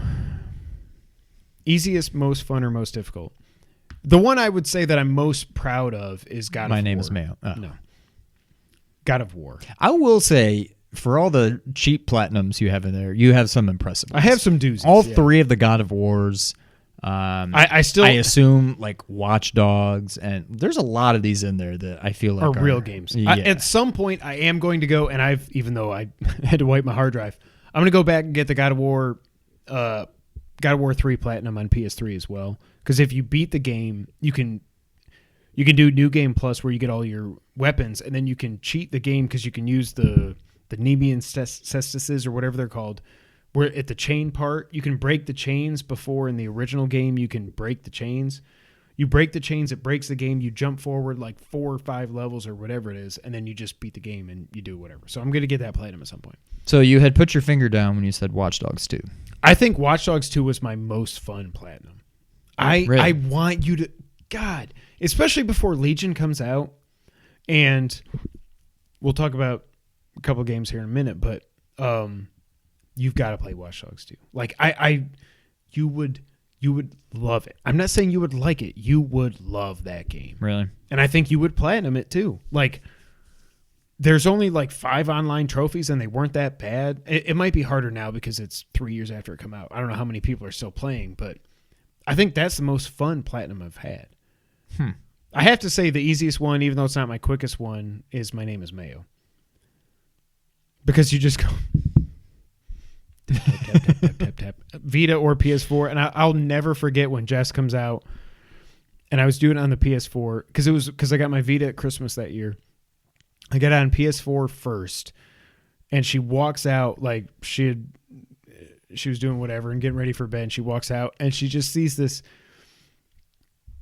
easiest, most fun, or most difficult. The one I would say that I'm most proud of is God of War. My Name is Mayo. Oh. No. God of War. I will say, for all the cheap platinums you have in there, you have some impressive ones. I have some doozies. All three of the God of Wars. I assume like Watch Dogs, and there's a lot of these in there that I feel like are real games. Yeah. At some point, I am going to go, and even though I had to wipe my hard drive, I'm going to go back and get the God of War 3 Platinum on PS3 as well. Because if you beat the game, you can do New Game Plus where you get all your weapons, and then you can cheat the game because you can use the Nemean cestices or whatever they're called. Where at the chain part, you can break the chains before in the original game you can break the chains. You break the chains, it breaks the game, you jump forward like 4 or 5 levels or whatever it is, and then you just beat the game and you do whatever. So I'm going to get that platinum at some point. So you had put your finger down when you said Watch Dogs 2. I think Watch Dogs 2 was my most fun platinum. Really? I want you to... God, especially before Legion comes out, and we'll talk about a couple games here in a minute, but you've got to play Watch Dogs 2. Like, you would love it. I'm not saying you would like it. You would love that game. Really? And I think you would platinum it too. Like, there's only like 5 online trophies, and they weren't that bad. It might be harder now because it's 3 years after it came out. I don't know how many people are still playing, but I think that's the most fun platinum I've had. I have to say the easiest one, even though it's not my quickest one, is My Name is Mayo. Because you just go tap. Vita or PS4. And I'll never forget when Jess comes out, and I was doing it on the PS4 because I got my Vita at Christmas that year. I got it on PS4 first, and she walks out like she was doing whatever and getting ready for bed, and she walks out and she just sees this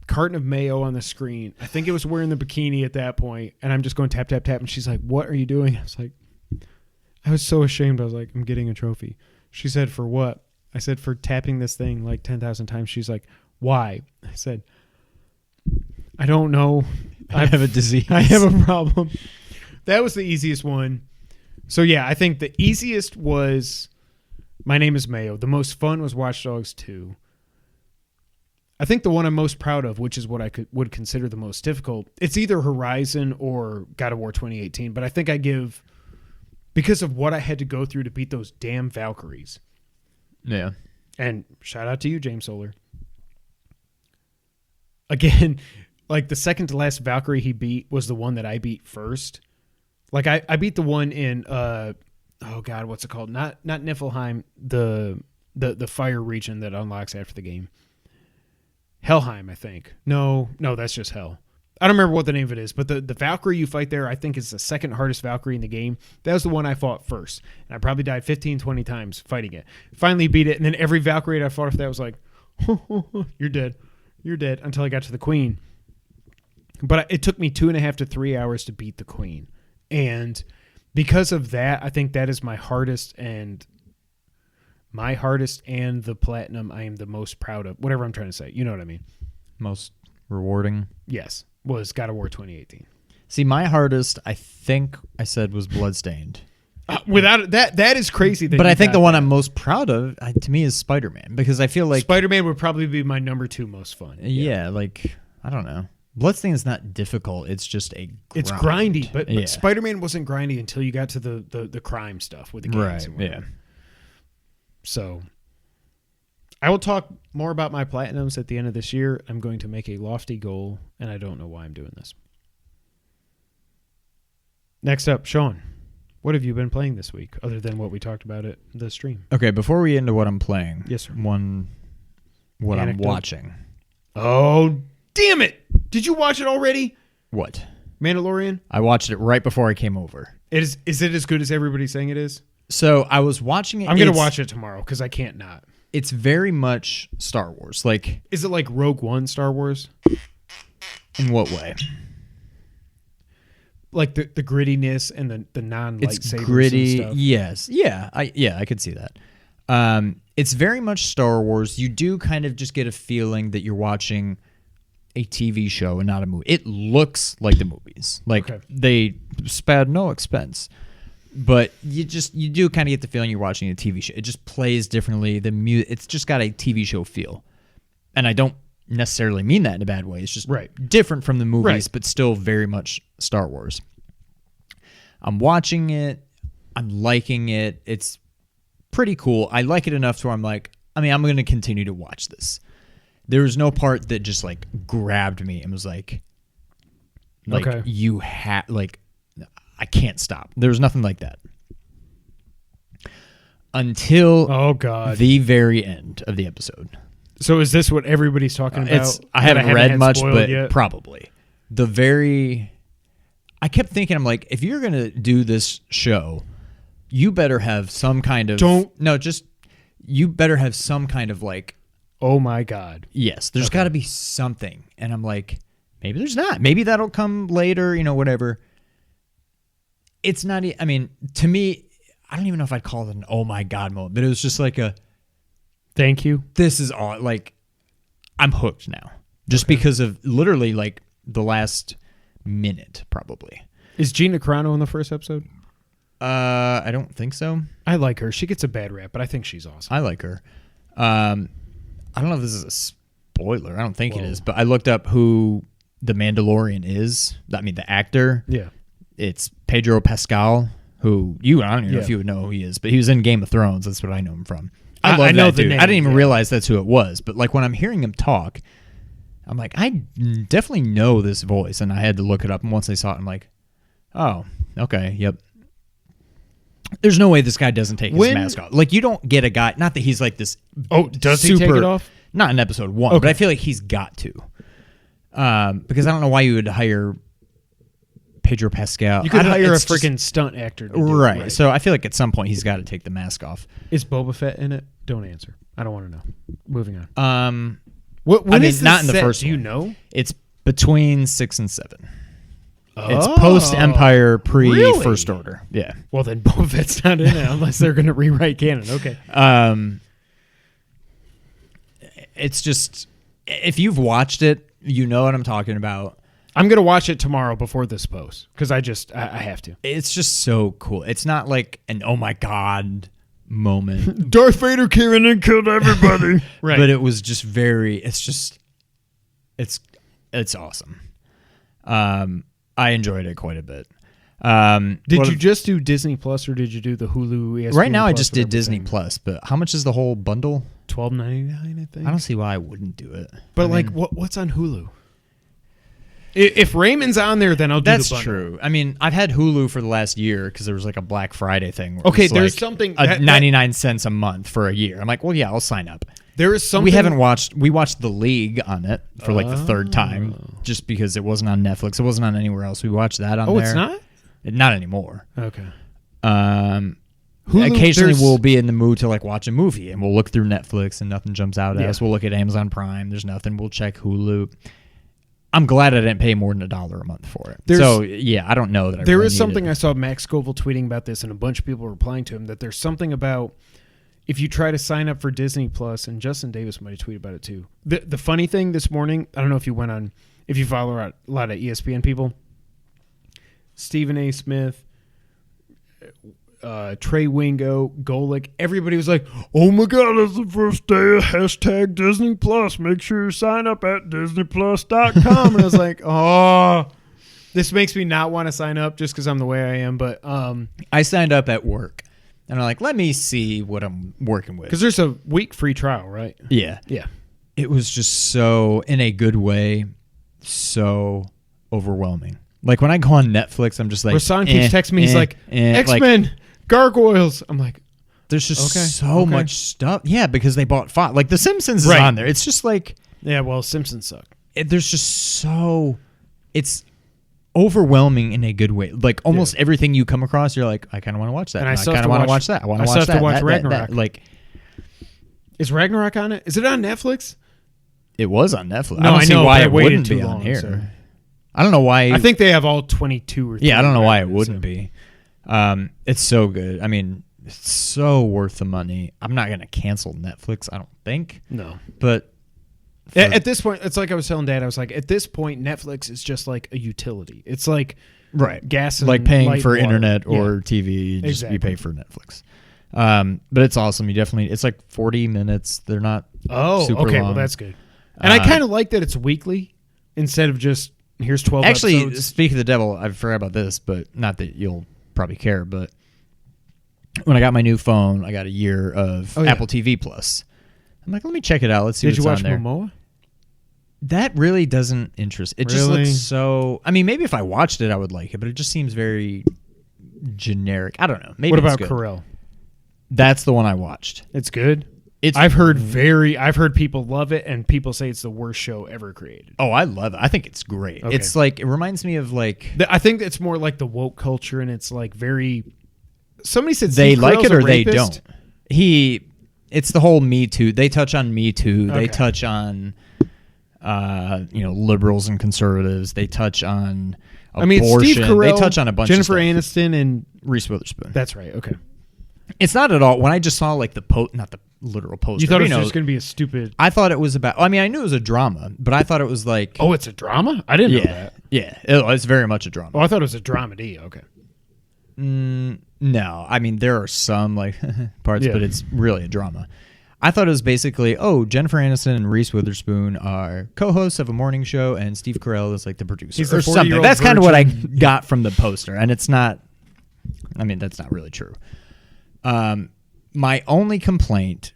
carton of mayo on the screen. I think it was wearing the bikini at that point, and I'm just going tap, and she's like, "What are you doing?" I was so ashamed. I was like, "I'm getting a trophy." She said, "For what?" I said, "For tapping this thing like 10,000 times." She's like, "Why?" I said, "I don't know. I have a disease. I have a problem." That was the easiest one. So yeah, I think the easiest was My Name is Mayo. The most fun was Watch Dogs 2. I think the one I'm most proud of, which is what I would consider the most difficult, it's either Horizon or God of War 2018. But I think I give, because of what I had to go through to beat those damn Valkyries. Yeah. And shout out to you, James Solar. Again, like the second to last Valkyrie he beat was the one that I beat first. Like I beat the one in oh God, what's it called? Not Niflheim, the fire region that unlocks after the game. Helheim, I think. No, that's just Hell. I don't remember what the name of it is, but the Valkyrie you fight there, I think is the second hardest Valkyrie in the game. That was the one I fought first. And I probably died 15, 20 times fighting it. Finally beat it, and then every Valkyrie I fought after that was like, you're dead. You're dead, until I got to the Queen. But it took me 2.5 to 3 hours to beat the Queen. And because of that, I think that is my hardest and the platinum I am the most proud of. Whatever I'm trying to say. You know what I mean? Most rewarding. Yes, was God of War 2018. See, my hardest, I think I said, was Bloodstained. Without that is crazy. But I think the one I'm most proud of, to me, is Spider-Man, because I feel like Spider-Man would probably be my number 2 most fun. Yeah, like, I don't know. Bloodstained is not difficult. It's just a grind. It's grindy, but Spider-Man wasn't grindy until you got to the crime stuff with the gangs. Right, yeah. So I will talk more about my platinums at the end of this year. I'm going to make a lofty goal, and I don't know why I'm doing this. Next up, Sean, what have you been playing this week other than what we talked about at the stream? Okay, before we get into what I'm playing, yes, sir. What I'm watching. Oh, damn it! Did you watch it already? What? Mandalorian? I watched it right before I came over. Is it as good as everybody's saying it is? So I was watching it. I'm going to watch it tomorrow because I can't not. It's very much Star Wars. Like, is it like Rogue One Star Wars? In what way? Like the grittiness and the non-lightsabers. It's gritty. And stuff. Yes. Yeah. I could see that. It's very much Star Wars. You do kind of just get a feeling that you're watching a TV show and not a movie. It looks like the movies. Like they spared no expense. But you do kind of get the feeling you're watching a TV show. It just plays differently. It's just got a TV show feel. And I don't necessarily mean that in a bad way. It's just different from the movies, but still very much Star Wars. I'm watching it. I'm liking it. It's pretty cool. I like it enough to where I'm like, I'm going to continue to watch this. There was no part that just like grabbed me and was like you have like, I can't stop. There was nothing like that. Until the very end of the episode. So is this what everybody's talking about? I haven't read much, but yet? Probably. I kept thinking, I'm like, if you're going to do this show, you better have some kind of... you better have some kind of like... Oh my God. Yes, there's got to be something. And I'm like, maybe there's not. Maybe that'll come later, whatever. It's not, to me, I don't even know if I'd call it an oh my God moment, but it was just like a thank you. This is all, like, I'm hooked now. Just because of literally like the last minute, probably. Is Gina Carano in the first episode? I don't think so. I like her. She gets a bad rap, but I think she's awesome. I like her. I don't know if this is a spoiler. I don't think it is, but I looked up who the Mandalorian is. I mean, the actor. Yeah. It's Pedro Pascal, who I don't even know if you would know who he is, but he was in Game of Thrones. That's what I know him from. I love that dude. I didn't even realize that's who it was, but like when I'm hearing him talk, I'm like, I definitely know this voice, and I had to look it up. And once I saw it, I'm like, oh, okay, yep. There's no way this guy doesn't take his mask off. Like, you don't get a guy. Not that he's like this. Oh, does he take it off? Not in episode 1, but I feel like he's got to. Because I don't know why you would hire Pedro Pascal. You could hire a freaking stunt actor to do it. Right. So I feel like at some point he's got to take the mask off. Is Boba Fett in it? Don't answer. I don't want to know. Moving on. When is not in the set? first Do you one. know? It's between 6 and 7. It's post-Empire, pre-First Order. Yeah. Well, then Boba Fett's not in it unless they're going to rewrite canon. Okay. It's just, if you've watched it, you know what I'm talking about. I'm going to watch it tomorrow before this post because I have to. It's just so cool. It's not like an oh my God moment. Darth Vader came in and killed everybody. Right. But it was just it's awesome. I enjoyed it quite a bit. Did you just do Disney Plus or did you do the Hulu? ESPN right now, Plus, I just did Disney Plus, but how much is the whole bundle? $12.99, I think. I don't see why I wouldn't do it. But what's on Hulu? If Raymond's on there, then I'll do the bundle. That's true. I mean, I've had Hulu for the last year because there was like a Black Friday thing. Okay, there's something 99 cents a month for a year. I'm like, well, yeah, I'll sign up. There is something we watched The League on it for like the third time just because it wasn't on Netflix. It wasn't on anywhere else. We watched that on there. Oh, it's not? Not anymore. Okay. Hulu, occasionally we'll be in the mood to like watch a movie and we'll look through Netflix and nothing jumps out at us. We'll look at Amazon Prime. There's nothing. We'll check Hulu. I'm glad I didn't pay more than $1 a month for it. I don't know that there is something I saw Max Scoville tweeting about this and a bunch of people replying to him that there's something about if you try to sign up for Disney Plus, and Justin Davis might have tweeted about it too. The funny thing this morning, I don't know if you follow a lot of ESPN people, Stephen A. Smith, Trey Wingo, Golick, everybody was like, oh my God, it's the first day of hashtag Disney Plus. Make sure you sign up at DisneyPlus.com. And I was like, oh, this makes me not want to sign up just because I'm the way I am. But I signed up at work. And I'm like, let me see what I'm working with. Because there's a week free trial, right? Yeah. Yeah. It was just so, in a good way, so overwhelming. Like when I go on Netflix, I'm just like, Rasan keeps texting me. He's like, X-Men, like, Gargoyles. I'm like, there's just so much stuff. Yeah, because they bought Fox. Like The Simpsons is on there. It's just like, yeah, well, Simpsons suck. There's just so, it's overwhelming in a good way. Like almost everything you come across, you're like, I kind of want to watch that. And I kind of want to watch that. I want to watch that. Watch Ragnarok. Like, is Ragnarok on it? Is it on Netflix? It was on Netflix. No, I don't see why it wouldn't be long, on here. So. I don't know why. I think they have all 22 or 30. Yeah, I don't know why it wouldn't be. It's so good. I mean, it's so worth the money. I'm not going to cancel Netflix, I don't think. No. But at this point, it's like I was telling Dad, I was like, at this point, Netflix is just like a utility. It's like gas and like paying for water. internet or TV. You pay for Netflix. But it's awesome. It's like 40 minutes. They're not super long. Well, that's good. And I kind of like that it's weekly instead of just, here's 12 actually, episodes. Speak of the devil, I forgot about this, but not that you'll probably care, but when I got my new phone, I got a year of Apple TV Plus. I'm like, let me check it out. Let's see what's on there. Did you watch Momoa? That really doesn't interest. It just looks so. I mean, maybe if I watched it, I would like it, but it just seems very generic. I don't know. Maybe what about good. Carell? That's the one I watched. It's good. I've heard people love it, and people say it's the worst show ever created. Oh, I love it. I think it's great. Okay. It's like, it reminds me of like. I think it's more like the woke culture, and it's like very. Somebody said they Steve like Carell's it or they rapist. don't. It's the whole Me Too. They touch on Me Too. Okay. They touch on, liberals and conservatives. They touch on abortion. Steve Carell, they touch on a bunch Jennifer of stuff. Aniston, and Reese Witherspoon. That's right. Okay. It's not at all. When I just saw like not the literal poster. You thought it was just going to be a stupid. I thought it was about. I mean, I knew it was a drama, but I thought it was like. Oh, it's a drama? I didn't know that. Yeah, it's very much a drama. Oh, I thought it was a dramedy. Okay. No, I mean there are some like parts, but it's really a drama. I thought it was basically, Jennifer Aniston and Reese Witherspoon are co-hosts of a morning show, and Steve Carell is like the producer. He's the or something. 40-year-old That's kind of what I virgin. got from the poster, and it's not. I mean, that's not really true. My only complaint,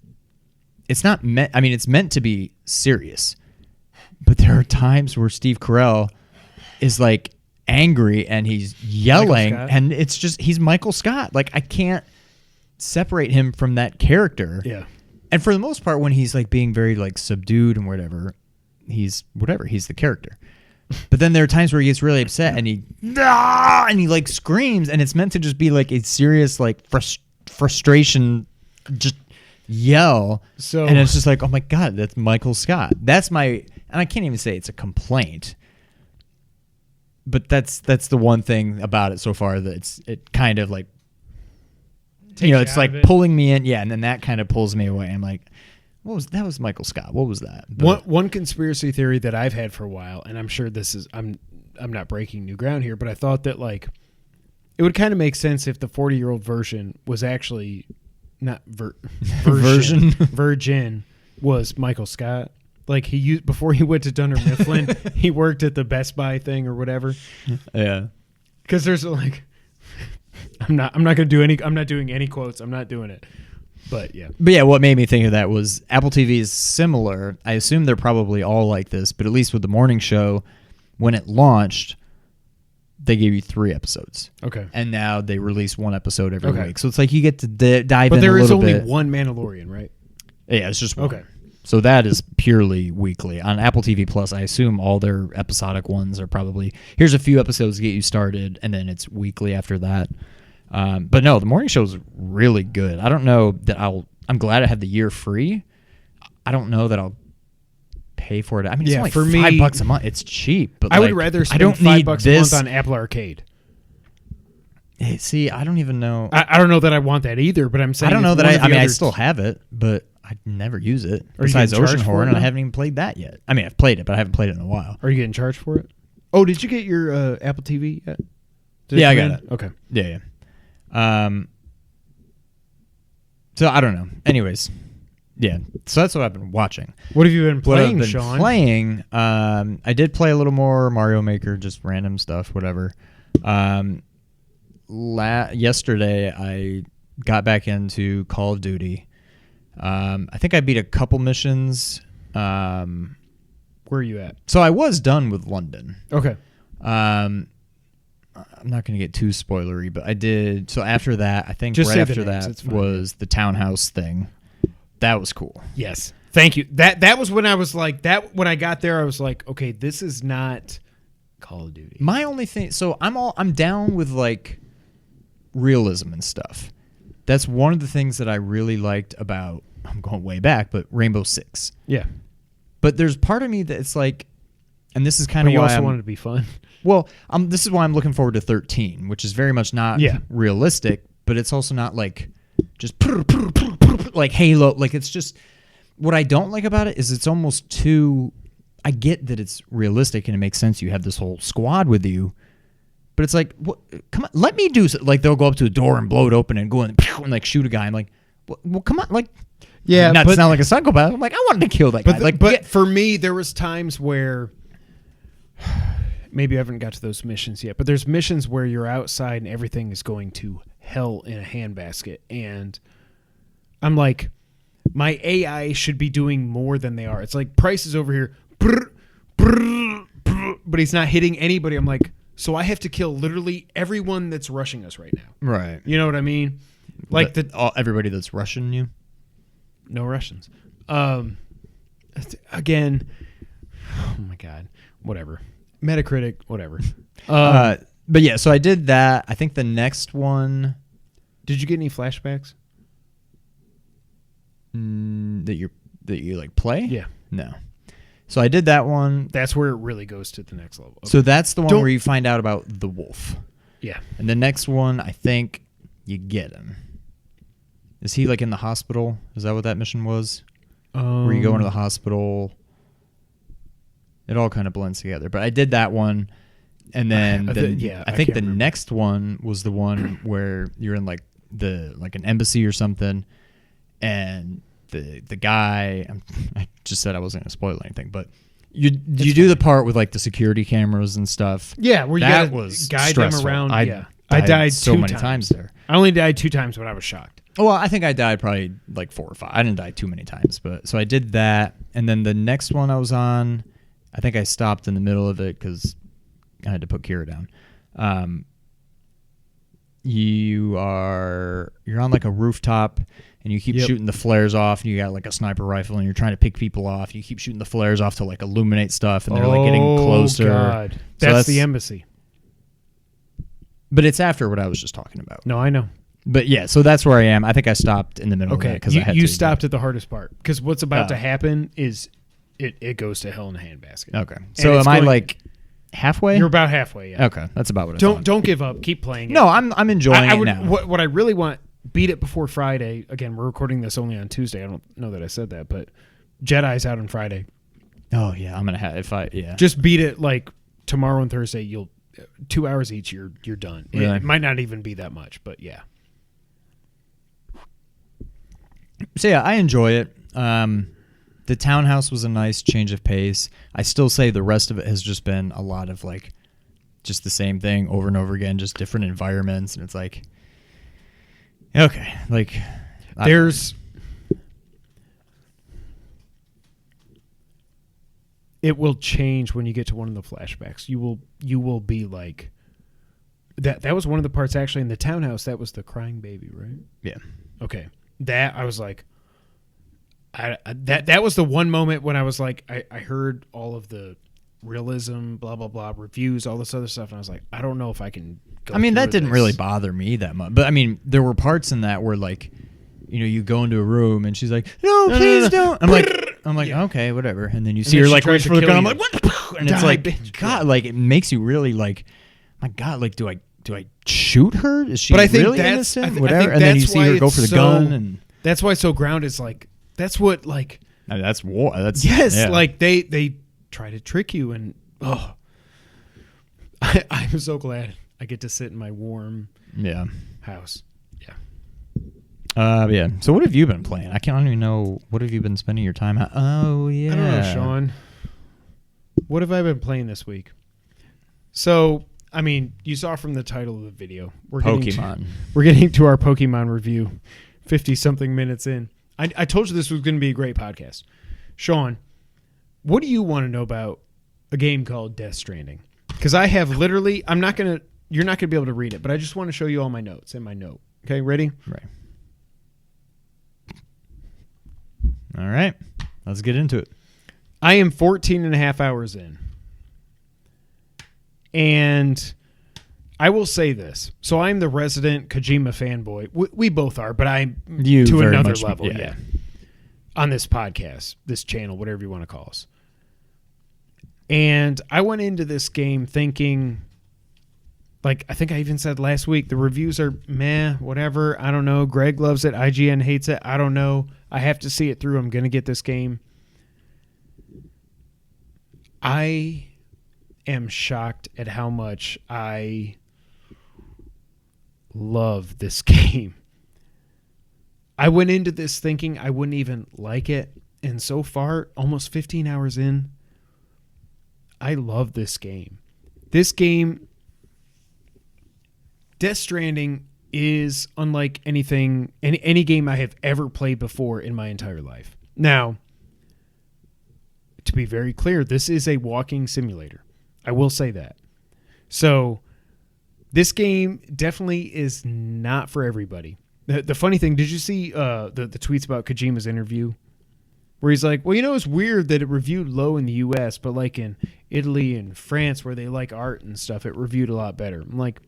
it's not meant. I mean, it's meant to be serious, but there are times where Steve Carell is like angry and he's yelling, and it's just he's Michael Scott. Like I can't separate him from that character. Yeah. And for the most part, when he's like being very like subdued and whatever, he's the character. But then there are times where he gets really upset and he like screams, and it's meant to just be like a serious like frustration, just yell. So, and it's just like, oh my God, that's Michael Scott. That's my, and I can't even say it's a complaint, but that's the one thing about it so far that it kind of like, it's like pulling me in. Yeah. And then that kind of pulls me away. I'm like, that was Michael Scott. What was that? But one conspiracy theory that I've had for a while, and I'm sure this is, I'm not breaking new ground here, but I thought that like, it would kind of make sense if the 40-year-old version was actually not virgin was Michael Scott. Like before he went to Dunder Mifflin, he worked at the Best Buy thing or whatever. Yeah. Because there's like, I'm not doing any quotes. I'm not doing it. But yeah. What made me think of that was Apple TV is similar. I assume they're probably all like this, but at least with the morning show, when it launched, they gave you 3 episodes. Okay. And now they release 1 episode every week. So it's like you get to dive in a little bit. But there is only one Mandalorian, right? Yeah, it's just one. Okay. So that is purely weekly. On Apple TV Plus, I assume all their episodic ones are probably, here's a few episodes to get you started, and then it's weekly after that. But no, the morning show is really good. I don't know that I'm glad I had the year free. I don't know that I'll pay for it. I mean, it's only for $5 a month. It's cheap, but I would rather spend $5 a month on Apple Arcade. See, I don't even know. I don't know that I want that either, but I'm saying I don't know it's that one of the I others. still have it, but I never use it. Are you Besides getting charged Ocean for it Horn, and I now? haven't even played that yet. I mean, I've played it, but I haven't played it in a while. Are you getting charged for it? Oh, did you get your Apple TV yet? Yeah, I got it. Okay. Yeah. So I don't know. Anyways, yeah. So that's what I've been watching. What have you been What I've playing, been Sean? playing, I did play a little more Mario Maker, just random stuff, whatever. Yesterday, I got back into Call of Duty. I think I beat a couple missions. Where are you at? So I was done with London. Okay. I'm not going to get too spoilery, but I did. So after that, I think Just right say the after names, that it's fine. was the townhouse thing. That was cool. Yes. Thank you. That was when I was like that. When I got there, I was like, okay, this is not Call of Duty. My only thing, so I'm down with like realism and stuff. That's one of the things that I really liked about, I'm going way back, but Rainbow Six. Yeah. But there's part of me that it's like, and this is kind But of you why also I'm, wanted to be fun. well, this is why I'm looking forward to 13, which is very much not realistic, but it's also not like just like Halo. Like it's just, what I don't like about it is it's almost too, I get that it's realistic and it makes sense. You have this whole squad with you, but it's like, what, come on, let me do like they'll go up to a door and blow it open and go in and like shoot a guy. I'm like, well, come on, like, Yeah, not but- to sound like a psychopath. I'm like, I wanted to kill that guy. But for me, there was times where maybe I haven't got to those missions yet, but there's missions where you're outside and everything is going to hell in a handbasket, and I'm like, my AI should be doing more than they are. It's like Price is over here, but he's not hitting anybody. I'm like, so I have to kill literally everyone that's rushing us right now. right. You know what I mean? Like Everybody that's rushing you. No Russians. Again, oh my God, whatever. Metacritic, whatever. But yeah, so I did that. I think the next one Did you get any flashbacks? that you like play? Yeah. No. So I did that one. That's where it really goes to the next level. Okay. So that's the one Don't- where you find out about the wolf. Yeah. And the next one, I think you get him. Is he like in the hospital? Is that what that mission was? Where you go into the hospital? It all kind of blends together. But I did that one, and then I I can't think the remember. next one was the one where you're in like an embassy or something, and the guy. I just said I wasn't going to spoil anything, but you do the part with like the security cameras and stuff. Yeah, where you That gotta was guide stressful. them around. I I died so two many times there. I only died 2 times, but I was shocked. Well, I think I died probably like 4 or 5. I didn't die too many times, but so I did that, and then the next one I was on, I think I stopped in the middle of it because I had to put Kira down. You're on like a rooftop, and you keep shooting the flares off, and you got like a sniper rifle, and you're trying to pick people off. You keep shooting the flares off to like illuminate stuff, and they're like getting closer. God. So That's the embassy. But it's after what I was just talking about. No, I know. But yeah, so that's where I am. I think I stopped in the middle of that Okay, because I had you to. stopped at the hardest part because what's about to happen is it goes to hell in a handbasket. Okay, so am I like halfway? You're about halfway. Yeah. Okay, that's about what I thought. Don't give up. Keep playing it. No, I'm enjoying it now. What I really want, beat it before Friday. Again, we're recording this only on Tuesday. I don't know that I said that, but Jedi's out on Friday. Oh yeah, I'm gonna have Just beat it like tomorrow and Thursday. You'll 2 hours each. You're done. Really? It might not even be that much, but yeah. So yeah, I enjoy it. The townhouse was a nice change of pace. I still say the rest of it has just been a lot of like just the same thing over and over again, just different environments, and it's like okay, like it will change when you get to one of the flashbacks. You will be like that was one of the parts actually in the townhouse. That was the crying baby, right? yeah. Okay. That I was like that was the one moment when I was like I heard all of the realism, blah blah blah, reviews, all this other stuff, and I was like, I don't know if I can go I mean, that through didn't this. really bother me that much. But I mean, there were parts in that where like, you know, you go into a room and she's like, "No, please don't." I'm like, Yeah. okay, for and then you see then her she like tries reach to for the kill gun. I'm you. like, "What?" And it's Die, like, bitch. God, like it makes you really like, my God, like do I shoot her? Is she but I think really that's, innocent? I Whatever. think And then you that's see why her go it's for the so- gun. And That's why it's so grounded. Is like that's what like I mean, that's war. That's yes, yeah. like they try to trick you, and I'm so glad I get to sit in my warm yeah. house. Yeah. Yeah. So what have you been playing? I don't even know. What have you been spending your time at? Oh yeah. I don't know, Sean. What have I been playing this week? So, I mean, you saw from the title of the video, we're getting to our Pokemon review, 50-something minutes in. I told you this was going to be a great podcast. Sean, what do you want to know about a game called Death Stranding? Because I have literally, you're not going to be able to read it, but I just want to show you all my notes in my note. Okay, ready? Right. All right. Let's get into it. I am 14 and a half hours in. And I will say this. So I'm the resident Kojima fanboy. We both are, but I'm to another level. Yeah. On this podcast, this channel, whatever you want to call us. And I went into this game thinking, like, I think I even said last week, the reviews are meh, whatever. I don't know. Greg loves it. IGN hates it. I don't know. I have to see it through. I'm going to get this game. I am shocked at how much I love this game. I went into this thinking I wouldn't even like it, and so far, almost 15 hours in, I love this game. This game, Death Stranding, is unlike anything, any game I have ever played before in my entire life. Now, to be very clear, this is a walking simulator. I will say that. So, this game definitely is not for everybody. The funny thing, did you see the tweets about Kojima's interview? Where he's like, well, it's weird that it reviewed low in the U.S., but like in Italy and France, where they like art and stuff, it reviewed a lot better. I'm like,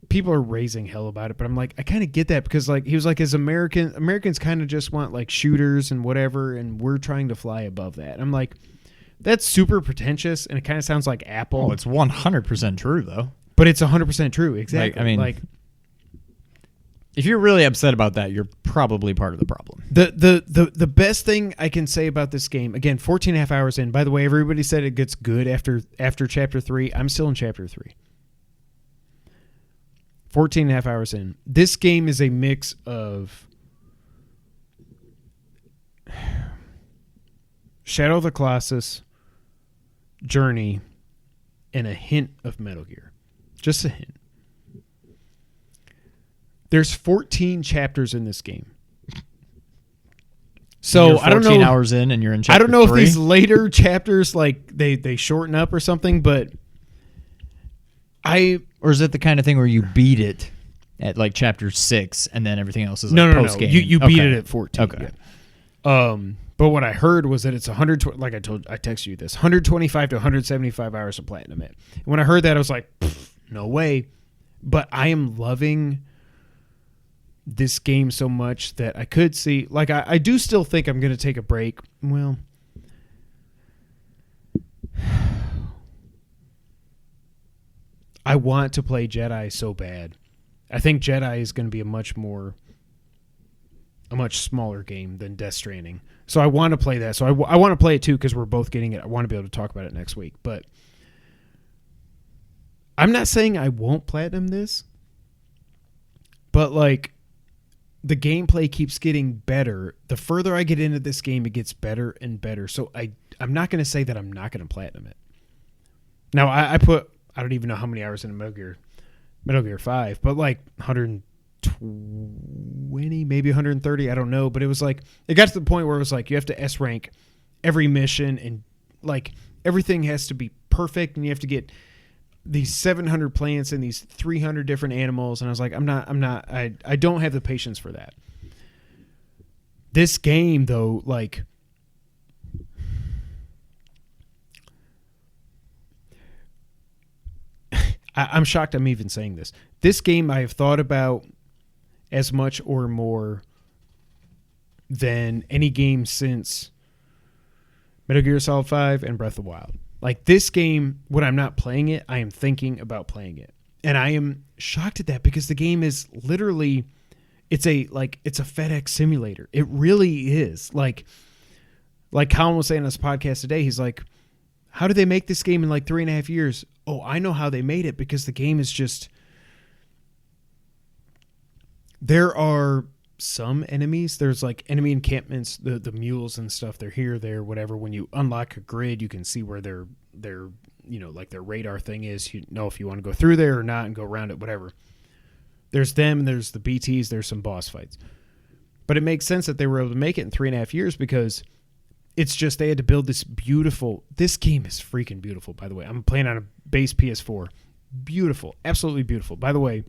people are raising hell about it, but I'm like, I kind of get that because like he was like, as Americans kind of just want like shooters and whatever, and we're trying to fly above that. I'm like, that's super pretentious, and it kind of sounds like Apple. Oh, it's 100% true though. But it's 100% true, exactly. I mean, if you're really upset about that, you're probably part of the problem. The best thing I can say about this game, again, 14 and a half hours in. By the way, everybody said it gets good after Chapter 3. I'm still in Chapter 3. 14 and a half hours in. This game is a mix of Shadow of the Colossus, Journey, and a hint of Metal Gear. Just a hint. There's 14 chapters in this game. So I don't know. 14 hours in and you're in chapter 3? I don't know if these later chapters like they shorten up or something, but or is it the kind of thing where you beat it at like chapter 6 and then everything else is like no. post game? You beat it at 14. Okay. Yeah. But what I heard was that it's 100. Like I texted you this 125 to 175 hours of platinum it. And when I heard that, I was like, no way. But I am loving this game so much that I could see, like, I do still think I'm going to take a break. Well, I want to play Jedi so bad. I think Jedi is going to be a much smaller game than Death Stranding. So I want to play that. So I want to play it too because we're both getting it. I want to be able to talk about it next week. But I'm not saying I won't platinum this. But, like, the gameplay keeps getting better. The further I get into this game, it gets better and better. So I'm not going to say that I'm not going to platinum it. Now, I don't even know how many hours in Metal Gear 5, but like 120, maybe 130, I don't know. But it was like, it got to the point where it was like, you have to S rank every mission and like everything has to be perfect and you have to get these 700 plants and these 300 different animals. And I was like, I don't have the patience for that. This game though, like, I'm shocked I'm even saying this. This game I have thought about as much or more than any game since Metal Gear Solid 5 and Breath of the Wild. Like this game, when I'm not playing it, I am thinking about playing it. And I am shocked at that because the game is literally, it's a FedEx simulator. It really is. Like Colin was saying on his podcast today, he's like, how did they make this game in like 3.5 years? Oh, I know how they made it, because the game is just, there are some enemies. There's like enemy encampments, the mules and stuff. They're here, there, whatever. When you unlock a grid, you can see where their like their radar thing is. You know if you want to go through there or not and go around it, whatever. There's them, and there's the BTs. There's some boss fights. But it makes sense that they were able to make it in 3.5 years, because it's just they had to build this beautiful. This game is freaking beautiful, by the way. I'm playing on a base PS4. Beautiful, absolutely beautiful. By the way,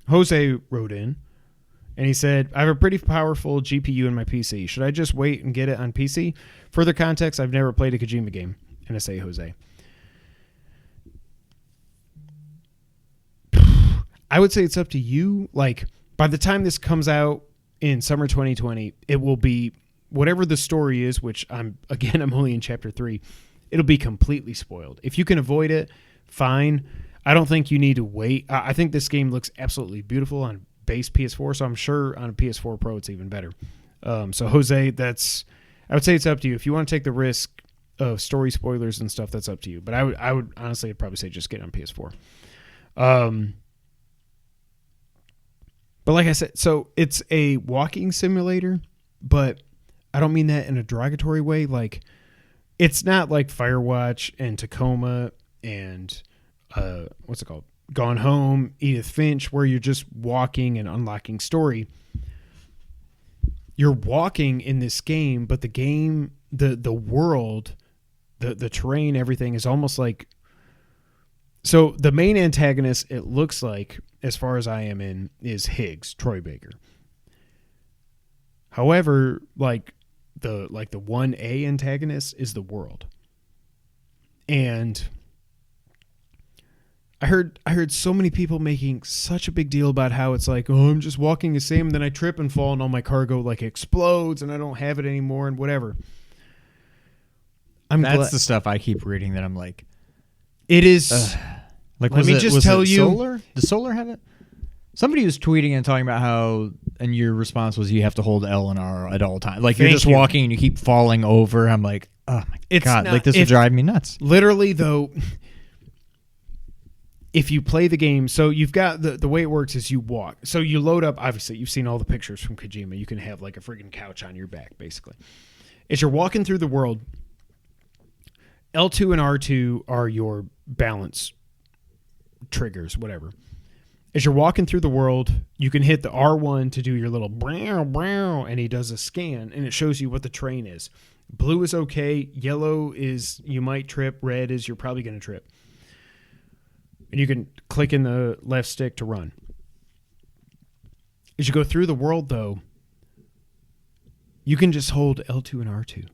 Jose wrote in, and he said, I have a pretty powerful GPU in my PC. Should I just wait and get it on PC? Further context, I've never played a Kojima game. And I say, Jose, I would say it's up to you. Like, by the time this comes out in summer 2020, it will be whatever the story is, which I'm only in chapter 3. It'll be completely spoiled. If you can avoid it, fine. I don't think you need to wait. I think this game looks absolutely beautiful on base PS4, so I'm sure on a PS4 Pro it's even better. So Jose, I would say it's up to you. If you want to take the risk of story spoilers and stuff, that's up to you. But I would honestly, I'd probably say just get it on PS4. But like I said, so it's a walking simulator, but I don't mean that in a derogatory way. Like, it's not like Firewatch and Tacoma and what's it called? Gone Home, Edith Finch, where you're just walking and unlocking story. You're walking in this game, but the game, the world, the terrain, everything is almost like. So the main antagonist, it looks like, as far as I am in, is Higgs, Troy Baker. However, like the 1A antagonist is the world. And I heard so many people making such a big deal about how it's like, oh, I'm just walking the same, and then I trip and fall, and all my cargo like explodes, and I don't have it anymore, and whatever. That's the stuff I keep reading that I'm like, it is. Like, let me just tell you, Solar? Does Solar have it? Somebody was tweeting and talking about how, and your response was you have to hold L and R at all times. Like, you're just walking and you keep falling over. I'm like, oh my God, like this would drive me nuts. Literally, though, if you play the game, so you've got the way it works is you walk. So you load up, obviously, you've seen all the pictures from Kojima. You can have like a friggin' couch on your back, basically. As you're walking through the world, L2 and R2 are your balance triggers, whatever. As you're walking through the world, you can hit the R1 to do your little brow, brow, and he does a scan, and it shows you what the terrain is. Blue is okay. Yellow is you might trip. Red is you're probably going to trip. And you can click in the left stick to run. As you go through the world, though, you can just hold L2 and R2,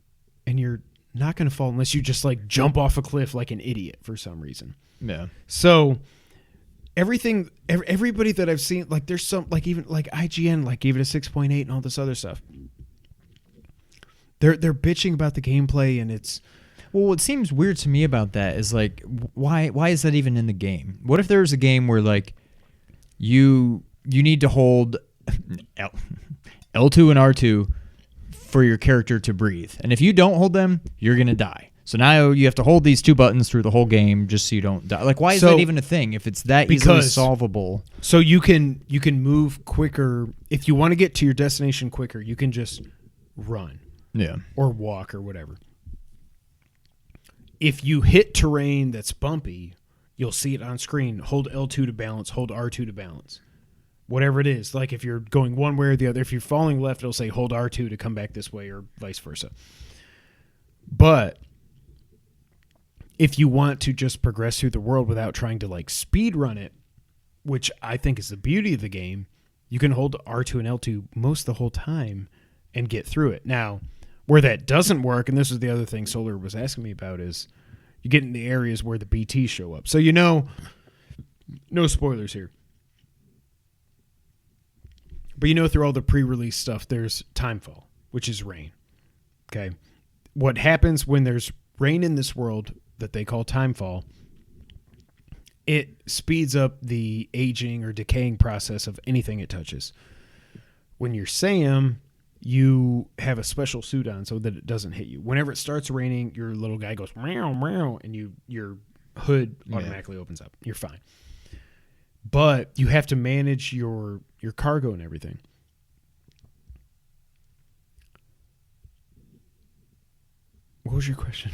and you're not going to fall unless you just like jump off a cliff like an idiot for some reason. Yeah. So everybody that I've seen, like there's some, like even like IGN, like gave it a 6.8 and all this other stuff. They're bitching about the gameplay, and it's. Well, what seems weird to me about that is like, why is that even in the game? What if there's a game where like you need to hold L2 and R2 for your character to breathe, and if you don't hold them, you're gonna die. So now you have to hold these two buttons through the whole game just so you don't die. Like, why is that even a thing if it's that easily solvable? So you can move quicker if you want to get to your destination quicker. You can just run, or walk or whatever. If you hit terrain that's bumpy, you'll see it on screen. Hold L2 to balance, hold R2 to balance. Whatever it is. Like if you're going one way or the other, if you're falling left, it'll say hold R2 to come back this way or vice versa. But if you want to just progress through the world without trying to like speed run it, which I think is the beauty of the game, you can hold R2 and L2 most of the whole time and get through it. Now, where that doesn't work, and this is the other thing Solar was asking me about, is you get in the areas where the BTs show up. So no spoilers here. But through all the pre-release stuff, there's timefall, which is rain. Okay? What happens when there's rain in this world that they call timefall it speeds up the aging or decaying process of anything it touches. When you're Sam, you have a special suit on so that it doesn't hit you. Whenever it starts raining, your little guy goes meow meow, and your hood automatically opens up. You're fine. But you have to manage your cargo and everything. What was your question?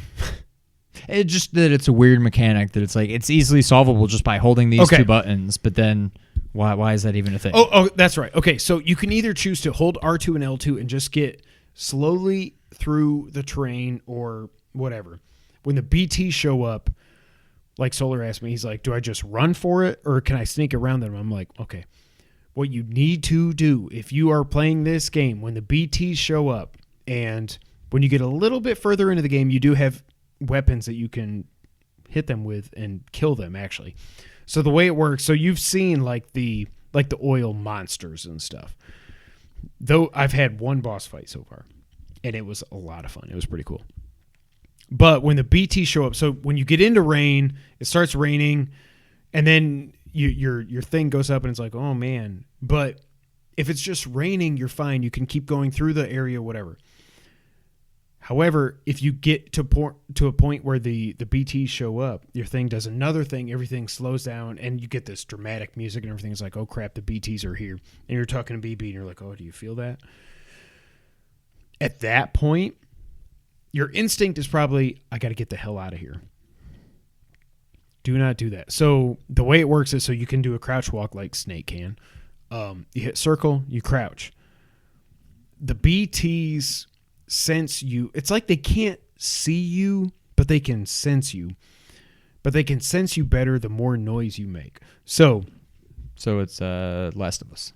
It's just that it's a weird mechanic that it's like it's easily solvable just by holding these two buttons, but then why is that even a thing? Oh, that's right. Okay, so you can either choose to hold R2 and L2 and just get slowly through the terrain or whatever. When the BTs show up, like Solar asked me, he's like, do I just run for it or can I sneak around them? I'm like, okay. What you need to do if you are playing this game, when the BTs show up and when you get a little bit further into the game, you do have weapons that you can hit them with and kill them, actually. So the way it works, so you've seen like the oil monsters and stuff. Though I've had one boss fight so far, and it was a lot of fun. It was pretty cool. But when the BTs show up, so when you get into rain, it starts raining, and then your thing goes up and it's like, oh man. But if it's just raining, you're fine. You can keep going through the area, whatever. However, if you get to a point where the BTs show up, your thing does another thing, everything slows down, and you get this dramatic music and everything's like, oh crap, the BTs are here. And you're talking to BB and you're like, oh, do you feel that? At that point, your instinct is probably, I got to get the hell out of here. Do not do that. So the way it works is so you can do a crouch walk like Snake can. You hit circle, you crouch. The BTs sense you. It's like they can't see you, but they can sense you. But they can sense you better the more noise you make. So it's Last of Us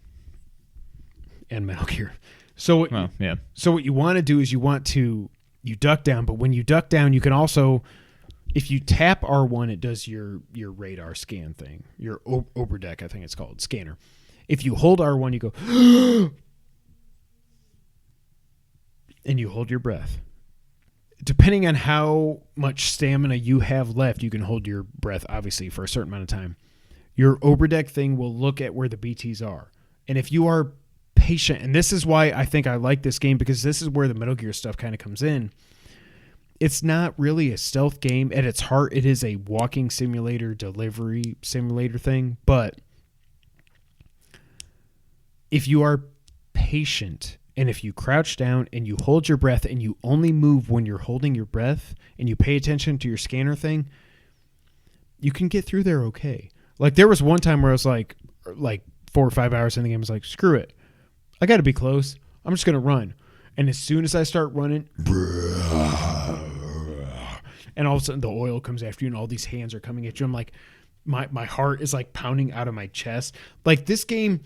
and Metal Gear. So yeah. So what you want to do is you duck down, but when you duck down, you can also, if you tap R1, it does your radar scan thing, your overdeck, I think it's called, scanner. If you hold R1, you go and you hold your breath. Depending on how much stamina you have left, you can hold your breath, obviously, for a certain amount of time. Your overdeck thing will look at where the BTs are. And if you are patient, and this is why I think I like this game, because this is where the Metal Gear stuff kind of comes in. It's not really a stealth game. At its heart, it is a walking simulator, delivery simulator thing. But if you are patient, and if you crouch down and you hold your breath and you only move when you're holding your breath and you pay attention to your scanner thing, you can get through there okay. Like there was one time where I was like 4 or 5 hours in the game, I was like, screw it. I got to be close. I'm just going to run. And as soon as I start running, and all of a sudden the oil comes after you and all these hands are coming at you, I'm like, my heart is like pounding out of my chest. Like this game,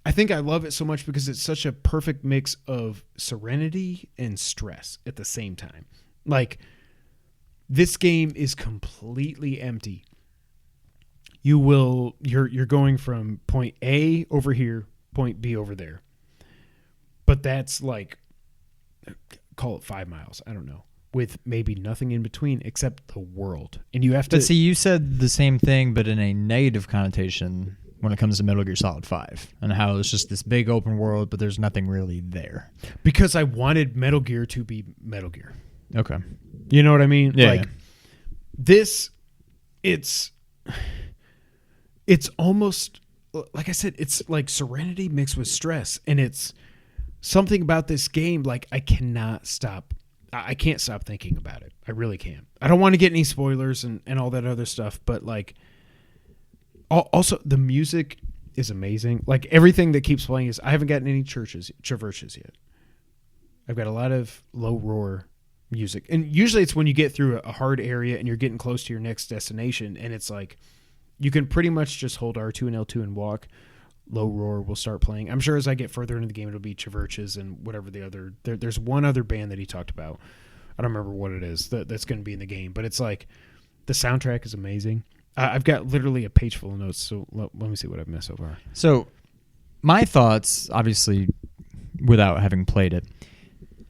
I think I love it so much because it's such a perfect mix of serenity and stress at the same time. Like this game is completely empty. You're going from point A over here, point B over there. But that's like, call it 5 miles. I don't know. With maybe nothing in between except the world. And you have to. But see, you said the same thing, but in a negative connotation when it comes to Metal Gear Solid 5 and how it's just this big open world, but there's nothing really there. Because I wanted Metal Gear to be Metal Gear. Okay. You know what I mean? Yeah. Like this, it's almost, like I said, it's like serenity mixed with stress. And it's something about this game, like I can't stop thinking about it. I really can't. I don't want to get any spoilers and all that other stuff, but like, also, the music is amazing. Like everything that keeps playing is. I haven't gotten any traverses yet. I've got a lot of low roar music, and usually it's when you get through a hard area and you're getting close to your next destination, and it's like you can pretty much just hold R2 and L2 and walk. Low roar will start playing. I'm sure as I get further into the game, it'll be traverses and whatever the other. There's one other band that he talked about. I don't remember what it is that's going to be in the game, but it's like the soundtrack is amazing. I've got literally a page full of notes, so let me see what I've missed so far. So, my thoughts, obviously, without having played it,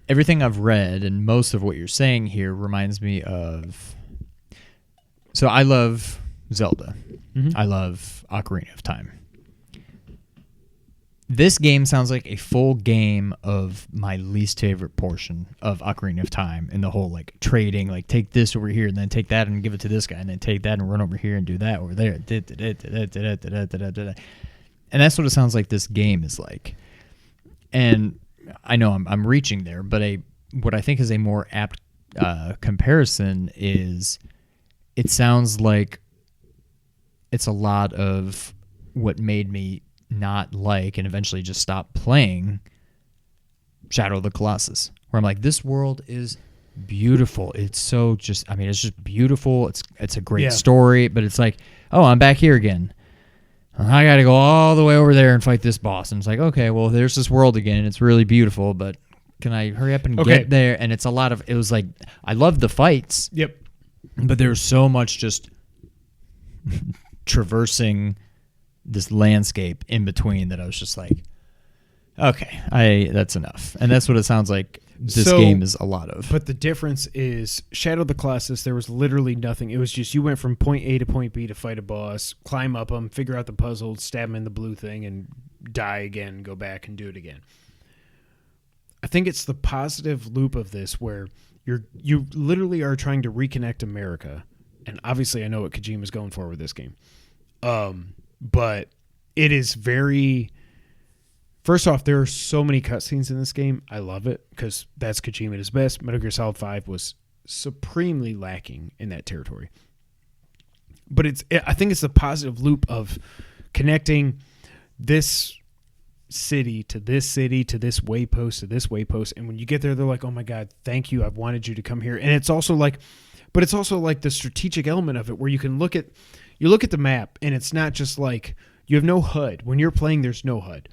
everything I've read and most of what you're saying here reminds me of... So, I love Zelda. I love Ocarina of Time. This game sounds like a full game of my least favorite portion of Ocarina of Time, in the whole like trading, like take this over here and then take that and give it to this guy and then take that and run over here and do that over there. And that's what it sounds like this game is like. And I know I'm reaching there, but what I think is a more apt comparison is it sounds like it's a lot of what made me not like and eventually just stop playing Shadow of the Colossus, where I'm like, this world is beautiful. It's so just, I mean, it's just beautiful. It's a great story, but it's like, oh, I'm back here again. I got to go all the way over there and fight this boss. And it's like, okay, well, there's this world again, and it's really beautiful, but can I hurry up and get there? And it's a lot of, it was like, I love the fights. Yep. But there's so much just traversing this landscape in between that I was just like, okay, that's enough. And that's what it sounds like this game is a lot of. But the difference is Shadow of the Colossus, there was literally nothing. It was just you went from point A to point B to fight a boss, climb up them, figure out the puzzle, stab him in the blue thing, and die again, go back and do it again. I think it's the positive loop of this where you literally are trying to reconnect America. And obviously I know what Kojima's going for with this game. But it is very... First off, there are so many cutscenes in this game. I love it because that's Kojima at his best. Metal Gear Solid 5 was supremely lacking in that territory. But I think it's the positive loop of connecting this city to this waypost to this waypost. And when you get there, they're like, oh my God, thank you. I've wanted you to come here. And it's also like, but it's also like the strategic element of it where you can look at the map and it's not just like you have no HUD. When you're playing, there's no HUD.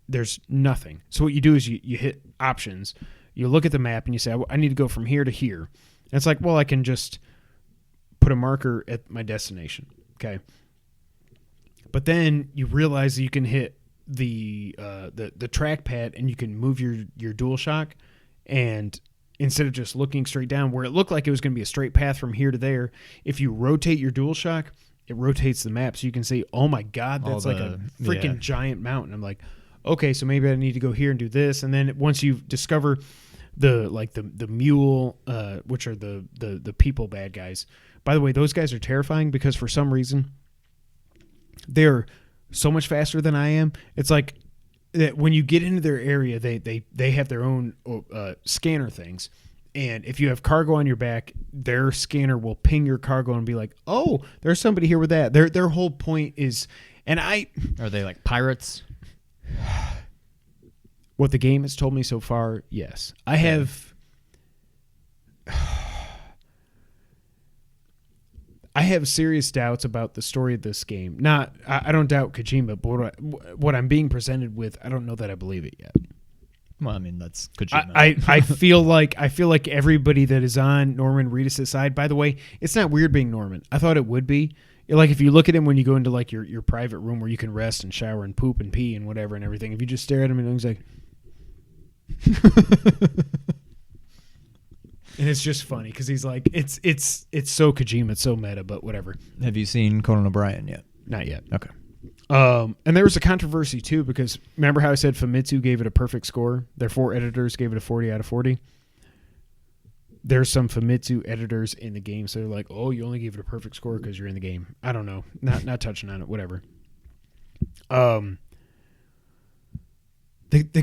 There's nothing. So what you do is you hit options, you look at the map and you say, I need to go from here to here. And it's like, well, I can just put a marker at my destination. Okay. But then you realize that you can hit the trackpad and you can move your DualShock, and instead of just looking straight down where it looked like it was going to be a straight path from here to there, if you rotate your DualShock, it rotates the map so you can see, oh my God, that's like a freaking giant mountain. I'm like, okay, so maybe I need to go here and do this. And then once you discover the mule, which are the people bad guys. By the way, those guys are terrifying because for some reason they're so much faster than I am. It's like that when you get into their area, they have their own scanner things. And if you have cargo on your back, their scanner will ping your cargo and be like, oh, there's somebody here with that. Their whole point is, Are they like pirates? What the game has told me so far, yes. I have serious doubts about the story of this game. I don't doubt Kojima, but what I'm being presented with, I don't know that I believe it yet. Well, I mean, that's Kojima. I feel like everybody that is on Norman Reedus' side. By the way, it's not weird being Norman. I thought it would be. Like if you look at him when you go into like your private room where you can rest and shower and poop and pee and whatever and everything. If you just stare at him and he's like, and it's just funny because he's like, it's so Kojima, it's so meta, but whatever. Have you seen Conan O'Brien yet? Not yet. Okay. And there was a controversy too because remember how I said Famitsu gave it a perfect score? Their 4 editors gave it a 40 out of 40. There's some Famitsu editors in the game, so they're like, "Oh, you only gave it a perfect score because you're in the game." I don't know, not touching on it, whatever. The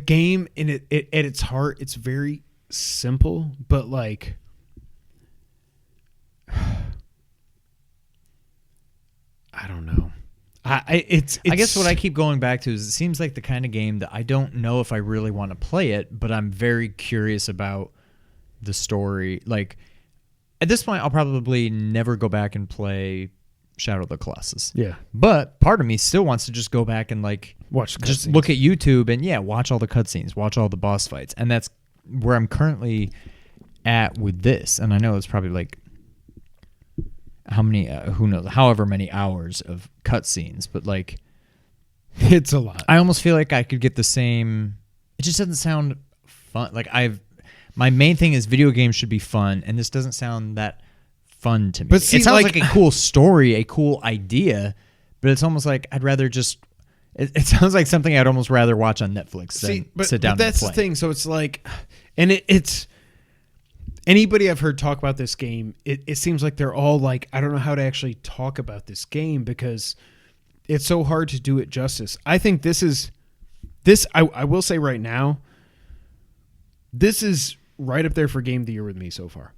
game in it at its heart, it's very simple, but like, I don't know. I guess what I keep going back to is it seems like the kind of game that I don't know if I really want to play it, but I'm very curious about the story. Like at this point, I'll probably never go back and play Shadow of the Colossus. Yeah, but part of me still wants to just go back and like watch, just look at YouTube and watch all the cutscenes, watch all the boss fights, and that's where I'm currently at with this. And I know it's probably like how many, who knows, however many hours of cutscenes, but like it's a lot. I almost feel like I could get the same. It just doesn't sound fun. Like my main thing is video games should be fun, and this doesn't sound that fun to me. But see, it sounds like like a cool story, a cool idea, but it's almost like I'd rather just. It sounds like something I'd almost rather watch on Netflix than sit down. But that's and play. the thing. So it's like, and it's anybody I've heard talk about this game. It seems like they're all like, I don't know how to actually talk about this game because it's so hard to do it justice. I think this. I will say right now, this is right up there for Game of the Year with me so far.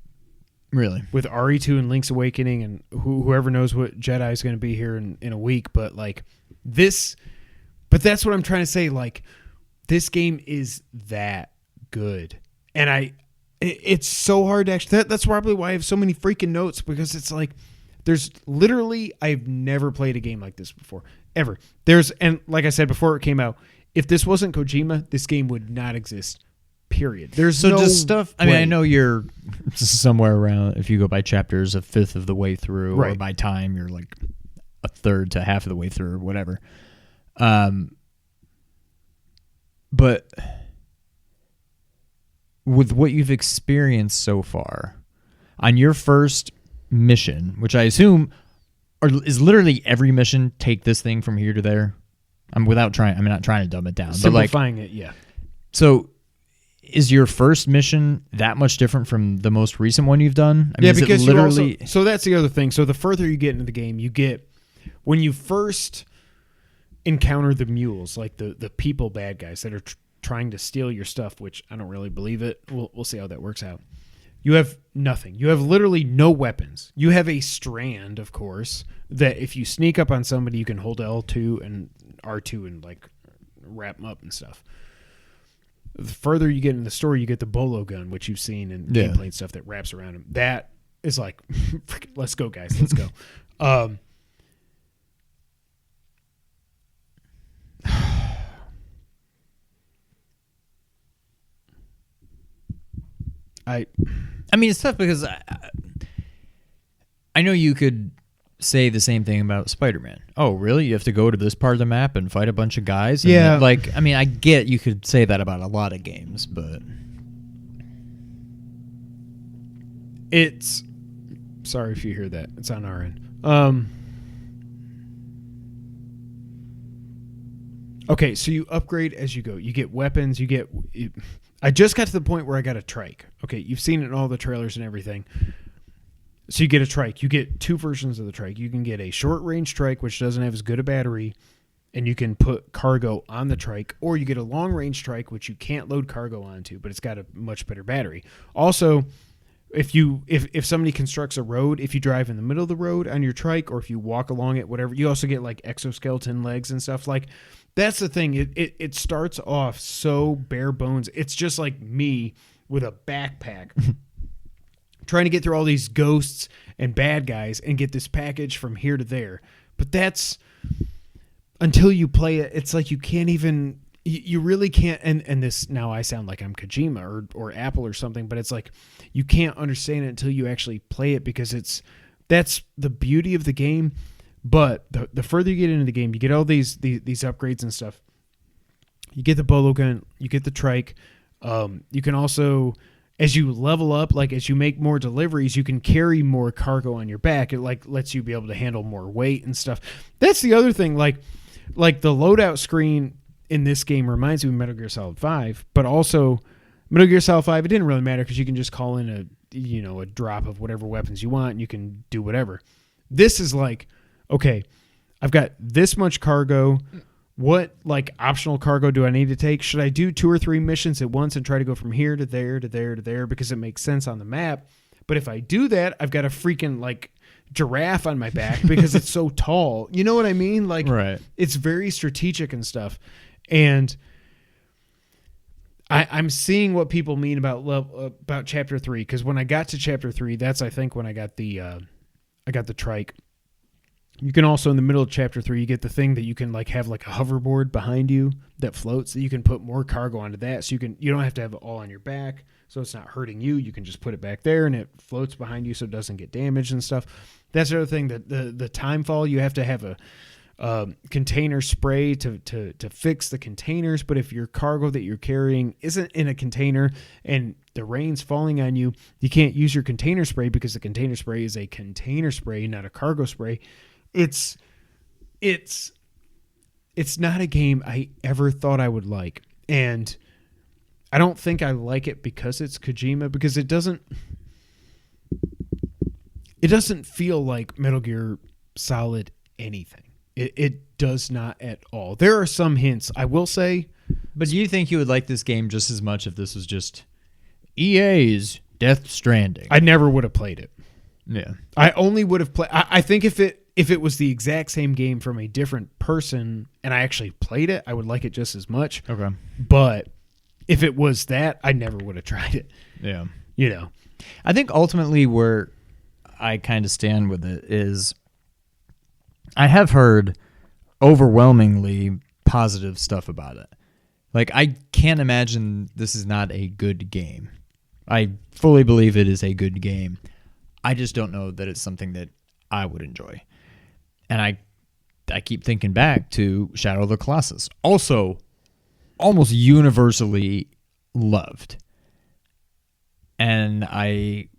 Really? With RE2 and Link's Awakening and whoever knows what Jedi is going to be here in a week. But like this, but that's what I'm trying to say. Like this game is that good. And it's so hard to actually, that's probably why I have so many freaking notes because it's like, there's literally, I've never played a game like this before, ever. And like I said before it came out, if this wasn't Kojima, this game would not exist. Period. There's so no just stuff. I way. mean, I know you're somewhere around. If you go by chapters, a fifth of the way through, right. or by time, you're like a third to half of the way through, or whatever. But with what you've experienced so far, on your first mission, which I assume is literally every mission, take this thing from here to there. I'm not trying to dumb it down, simplifying it, yeah. So, is your first mission that much different from the most recent one you've done? I mean, yeah, because literally. So that's the other thing. So the further you get into the game, you get when you first encounter the mules, like the people bad guys that are trying to steal your stuff, which I don't really believe it. We'll see how that works out. You have nothing. You have literally no weapons. You have a strand, of course, that if you sneak up on somebody, you can hold L2 and R2 and like wrap them up and stuff. The further you get in the story, you get the bolo gun, which you've seen in gameplay and stuff that wraps around him. That is like, let's go, guys. Let's go. I mean, it's tough because I know you could say the same thing about Spider-Man. Oh, really? You have to go to this part of the map and fight a bunch of guys? And yeah. I mean, I get you could say that about a lot of games, but it's... Sorry if you hear that. It's on our end. Okay, so you upgrade as you go. You get weapons. I just got to the point where I got a trike. Okay, you've seen it in all the trailers and everything. So you get a trike. You get two versions of the trike. You can get a short-range trike, which doesn't have as good a battery, and you can put cargo on the trike, or you get a long-range trike, which you can't load cargo onto, but it's got a much better battery. Also, if somebody constructs a road, if you drive in the middle of the road on your trike, or if you walk along it, whatever, you also get like exoskeleton legs and stuff. Like, that's the thing. It starts off so bare bones. It's just like me with a backpack trying to get through all these ghosts and bad guys and get this package from here to there. But that's until you play it. It's like you can't even. You really can't. And this now I sound like I'm Kojima or Apple or something. But it's like you can't understand it until you actually play it because that's the beauty of the game. But the further you get into the game, you get all these upgrades and stuff. You get the bolo gun, you get the trike. You can also, as you level up, like as you make more deliveries, you can carry more cargo on your back. It like lets you be able to handle more weight and stuff. That's the other thing. Like the loadout screen in this game reminds me of Metal Gear Solid 5, but also Metal Gear Solid 5, it didn't really matter because you can just call in a drop of whatever weapons you want and you can do whatever. This is like, okay, I've got this much cargo. What like optional cargo do I need to take? Should I do 2 or 3 missions at once and try to go from here to there to there to there because it makes sense on the map? But if I do that, I've got a freaking like giraffe on my back because it's so tall. You know what I mean? Like, right. It's very strategic and stuff. And I'm seeing what people mean about Chapter 3 because when I got to Chapter 3, that's I think when I got the trike. You can also, in the middle of Chapter 3, you get the thing that you can like have like a hoverboard behind you that floats that you can put more cargo onto that. So you don't have to have it all on your back. So it's not hurting you. You can just put it back there and it floats behind you so it doesn't get damaged and stuff. That's the other thing, that the time fall, you have to have a container spray to fix the containers. But if your cargo that you're carrying isn't in a container and the rain's falling on you, you can't use your container spray because the container spray is a container spray, not a cargo spray. It's not a game I ever thought I would like. And I don't think I like it because it's Kojima, because it doesn't feel like Metal Gear Solid anything. It does not at all. There are some hints, I will say. But do you think you would like this game just as much if this was just EA's Death Stranding? I never would have played it. Yeah. I only would have played... I think if it was the exact same game from a different person and I actually played it, I would like it just as much. Okay. But if it was that, I never would have tried it. Yeah. You know. I think ultimately where I kind of stand with it is I have heard overwhelmingly positive stuff about it. Like, I can't imagine this is not a good game. I fully believe it is a good game. I just don't know that it's something that I would enjoy. And I keep thinking back to Shadow of the Colossus. Also, almost universally loved. And I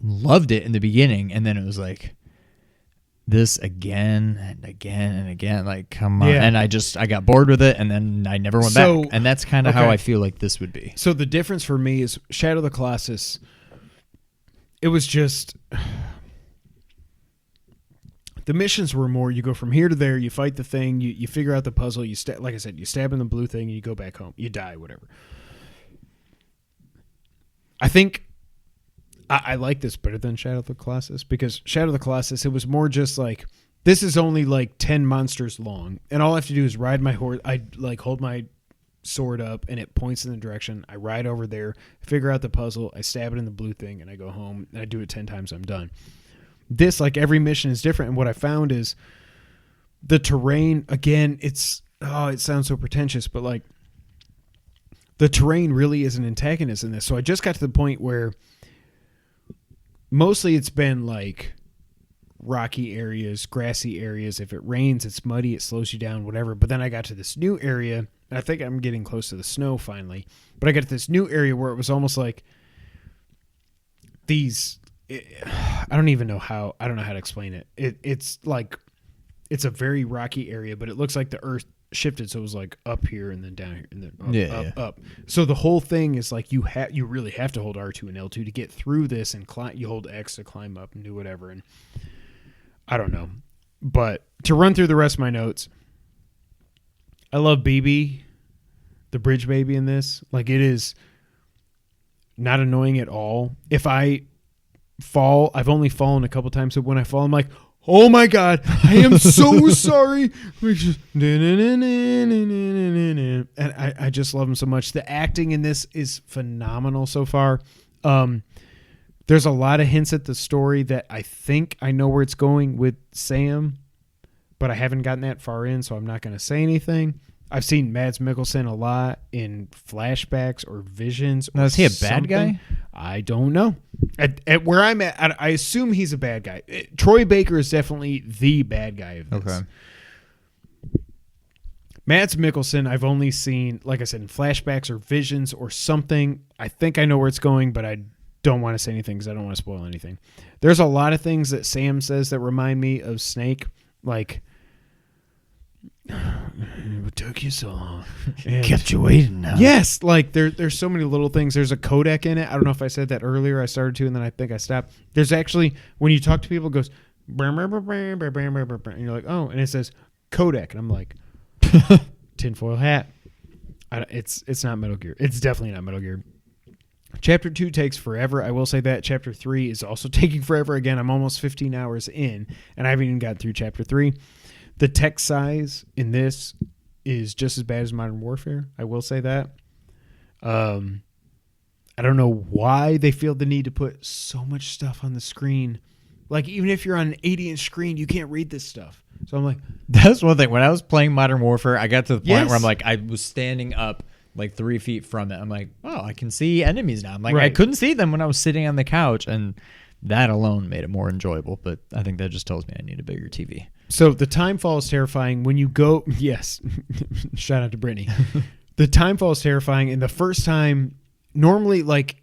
loved it in the beginning, and then it was like this again and again and again. Like, come on. Yeah. And I got bored with it, and then I never went back. And that's kind of how I feel like this would be. So the difference for me is Shadow of the Colossus, it was just... The missions were more, you go from here to there, you fight the thing, you figure out the puzzle, like I said, you stab in the blue thing, and you go back home. You die, whatever. I think I like this better than Shadow of the Colossus, because Shadow of the Colossus, it was more just like, this is only like 10 monsters long, and all I have to do is ride my horse. I like hold my sword up, and it points in the direction. I ride over there, figure out the puzzle, I stab it in the blue thing, and I go home, and I do it 10 times, I'm done. This, like, every mission is different, and what I found is the terrain, again, it sounds so pretentious, but like the terrain really is an antagonist in this. So I just got to the point where mostly it's been like rocky areas, grassy areas. If it rains, it's muddy, it slows you down, whatever. But then I got to this new area, and I think I'm getting close to the snow finally, but I got to this new area where it was almost like I don't know how to explain it. It's like, it's a very rocky area, but it looks like the earth shifted, so it was like up here and then down here and then up. So the whole thing is like you really have to hold R2 and L2 to get through this, and you hold X to climb up and do whatever. And I don't know, but to run through the rest of my notes, I love BB, the bridge baby in this. Like, it is not annoying at all. If I fall, I've only fallen a couple times, so when I fall, I'm like, oh my god, I am so sorry. And I just love him so much. The acting in this is phenomenal so far. There's a lot of hints at the story that I think I know where it's going with Sam, but I haven't gotten that far in, so I'm not going to say anything. I've seen Mads Mikkelsen a lot in flashbacks or visions. Now, is he a bad guy? I don't know. At where I'm at, I assume he's a bad guy. Troy Baker is definitely the bad guy of this. Okay. Mads Mikkelsen, I've only seen, like I said, in flashbacks or visions or something. I think I know where it's going, but I don't want to say anything because I don't want to spoil anything. There's a lot of things that Sam says that remind me of Snake, like, what took you so long? Kept you waiting now. Yes, like there's so many little things. There's a codec in it. I don't know if I said that earlier. I started to, and then I think I stopped. There's actually, when you talk to people, it goes, and you're like, oh, and it says codec, and I'm like, tinfoil hat. It's not Metal Gear. It's definitely not Metal Gear. Chapter 2 takes forever. I will say that. Chapter 3 is also taking forever. Again, I'm almost 15 hours in, and I haven't even gotten through Chapter 3. The text size in this is just as bad as Modern Warfare. I will say that. I don't know why they feel the need to put so much stuff on the screen. Like, even if you're on an 80-inch screen, you can't read this stuff. So I'm like... That's one thing. When I was playing Modern Warfare, I got to the point where I'm like, I was standing up like 3 feet from it. I'm like, oh, I can see enemies now. I'm like, I couldn't see them when I was sitting on the couch, and that alone made it more enjoyable. But I think that just tells me I need a bigger TV. So the time fall is terrifying when you go. Yes, shout out to Brittany. The time fall is terrifying, and the first time, normally, like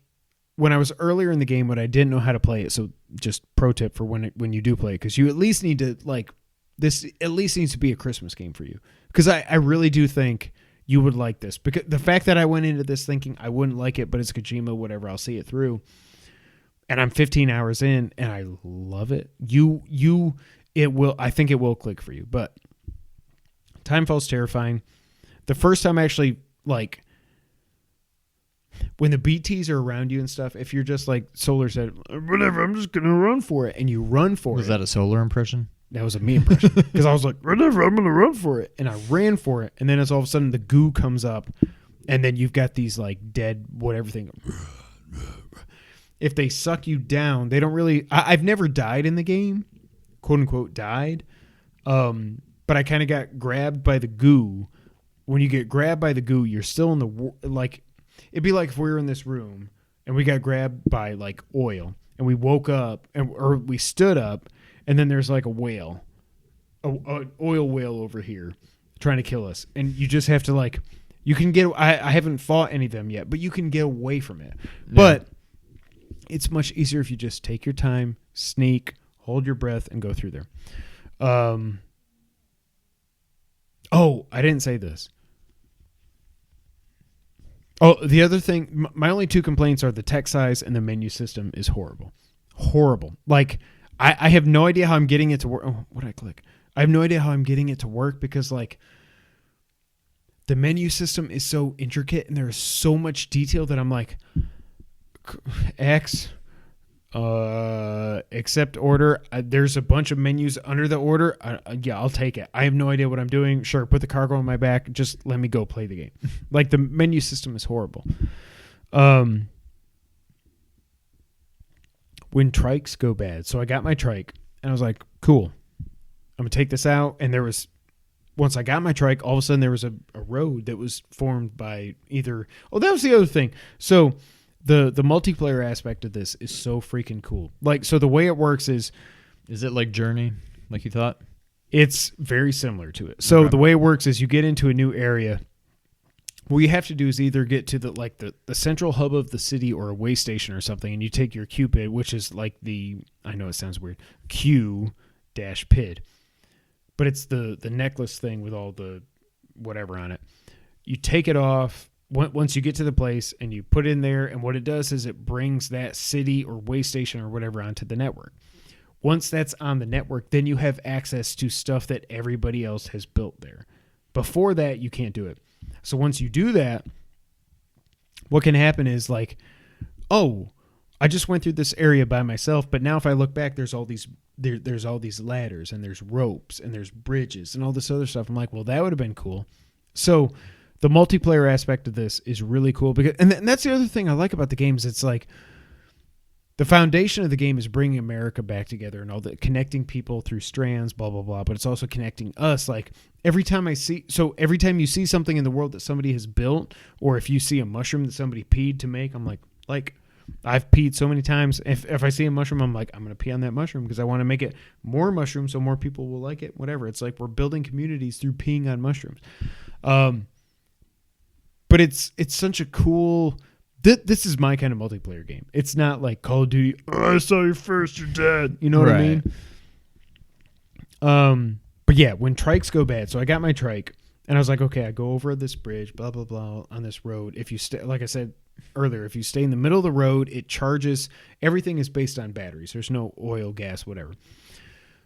when I was earlier in the game, when I didn't know how to play it. So just pro tip for when you do play it, because you at least need to like this. At least needs to be a Christmas game for you, because I really do think you would like this, because the fact that I went into this thinking I wouldn't like it, but it's Kojima, whatever, I'll see it through. And I'm 15 hours in, and I love it. It will. I think it will click for you. But Timefall's terrifying. The first time, actually, like when the BTs are around you and stuff, if you're just like Solar said, whatever, I'm just gonna run for it, and you run for it. Was that a Solar impression? That was a me impression, because I was like, whatever, I'm gonna run for it, and I ran for it, and then as all of a sudden the goo comes up, and then you've got these like dead whatever thing. If they suck you down, they don't really. I've never died in the game, quote unquote died, but I kind of got grabbed by the goo. When you get grabbed by the goo, you're still in the like. It'd be like if we were in this room and we got grabbed by like oil, and we woke up or we stood up, and then there's like a whale, a oil whale over here, trying to kill us, and you just have to like. You can get. I haven't fought any of them yet, but you can get away from it, but. It's much easier if you just take your time, sneak, hold your breath, and go through there. Oh, I didn't say this. Oh, the other thing, my only two complaints are the text size and the menu system is horrible. Horrible. Like, I have no idea how I'm getting it to work. Oh, what did I click? I have no idea how I'm getting it to work, because, like, the menu system is so intricate and there's so much detail that I'm like... X, accept order. There's a bunch of menus under the order. Yeah, I'll take it. I have no idea what I'm doing. Sure, put the cargo on my back. Just let me go play the game. Like, the menu system is horrible. When trikes go bad. So I got my trike, and I was like, cool. I'm going to take this out. And once I got my trike, all of a sudden there was a road that was formed by either... Oh, that was the other thing. So... The multiplayer aspect of this is so freaking cool. Like, so the way it works is it like Journey, like you thought? It's very similar to it. So The way it works is you get into a new area. What you have to do is either get to the central hub of the city or a way station or something, and you take your Cupid, which is like I know it sounds weird, Q-PID, but it's the necklace thing with all the whatever on it. You take it off. Once you get to the place and you put it in there, and what it does is it brings that city or way station or whatever onto the network. Once that's on the network, then you have access to stuff that everybody else has built there. Before that, you can't do it. So once you do that, what can happen is like, oh, I just went through this area by myself, but now if I look back, there's all these ladders and there's ropes and there's bridges and all this other stuff. I'm like, well, that would have been cool. So the multiplayer aspect of this is really cool, because, and that's the other thing I like about the game is it's like the foundation of the game is bringing America back together and all the connecting people through strands, blah, blah, blah. But it's also connecting us. Like every time you see something in the world that somebody has built, or if you see a mushroom that somebody peed to make, I'm like I've peed so many times. If I see a mushroom, I'm like, I'm going to pee on that mushroom because I want to make it more mushroom so more people will like it, whatever. It's like we're building communities through peeing on mushrooms. But it's such a cool... This is my kind of multiplayer game. It's not like Call of Duty, I saw you first, you're dead. You know what I mean? But yeah, when trikes go bad, so I got my trike, and I was like, okay, I go over this bridge, blah, blah, blah, on this road. If you stay, like I said earlier, if you stay in the middle of the road, it charges. Everything is based on batteries. There's no oil, gas, whatever.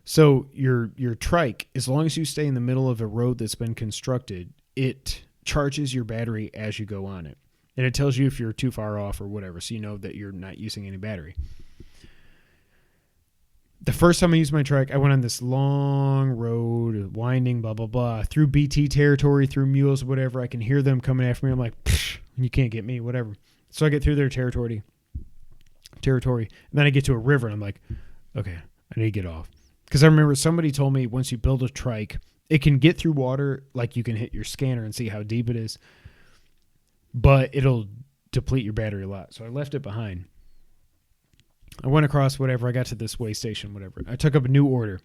So your trike, as long as you stay in the middle of a road that's been constructed, it charges your battery as you go on it. And it tells you if you're too far off or whatever, so you know that you're not using any battery. The first time I used my trike, I went on this long road, winding, blah, blah, blah, through BT territory, through mules, whatever. I can hear them coming after me. I'm like, you can't get me, whatever. So I get through their territory. And then I get to a river, and I'm like, okay, I need to get off. Because I remember somebody told me once you build a trike, it can get through water, like you can hit your scanner and see how deep it is, but it'll deplete your battery a lot. So I left it behind. I went across whatever. I got to this way station, whatever. I took up a new order.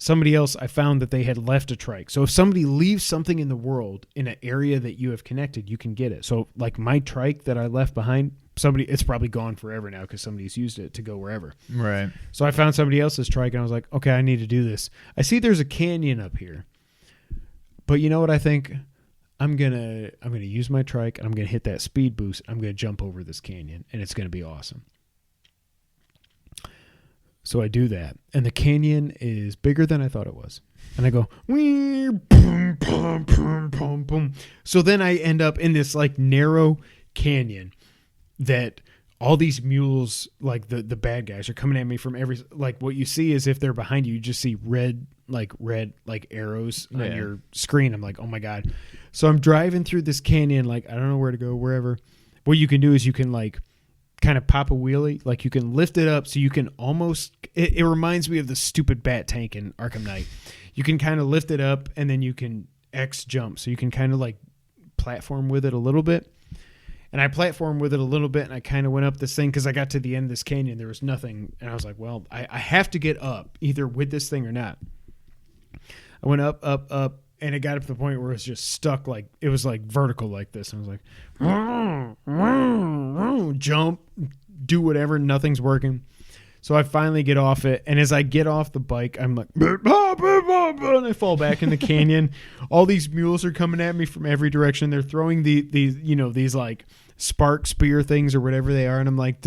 somebody else, I found that they had left a trike. So if somebody leaves something in the world in an area that you have connected, you can get it. So like my trike that I left behind, it's probably gone forever now because somebody's used it to go wherever. Right. So I found somebody else's trike and I was like, okay, I need to do this. I see there's a canyon up here. But you know what I think? I'm gonna use my trike and I'm gonna hit that speed boost. I'm gonna jump over this canyon and it's gonna be awesome. So I do that, and the canyon is bigger than I thought it was. And I go, wee, boom, boom, boom, boom, boom. So then I end up in this like narrow canyon that all these mules, like the bad guys, are coming at me from every, like what you see is if they're behind you, you just see red arrows on your screen. I'm like, oh my God. So I'm driving through this canyon, like I don't know where to go, wherever. What you can do is you can like kind of pop a wheelie, like you can lift it up so you can almost, it reminds me of the stupid bat tank in Arkham Knight. You can kind of lift it up and then you can X jump, so you can kind of like platform with it a little bit. And I platformed with it a little bit and I kind of went up this thing because I got to the end of this canyon, there was nothing, and I was like, well, I have to get up either with this thing or not. I went up, and it got up to the point where it was just stuck, like it was like vertical like this. And I was like, jump, do whatever, nothing's working. So I finally get off it, and as I get off the bike, I'm like, and I fall back in the canyon. All these mules are coming at me from every direction. They're throwing these like spark spear things or whatever they are, and I'm like,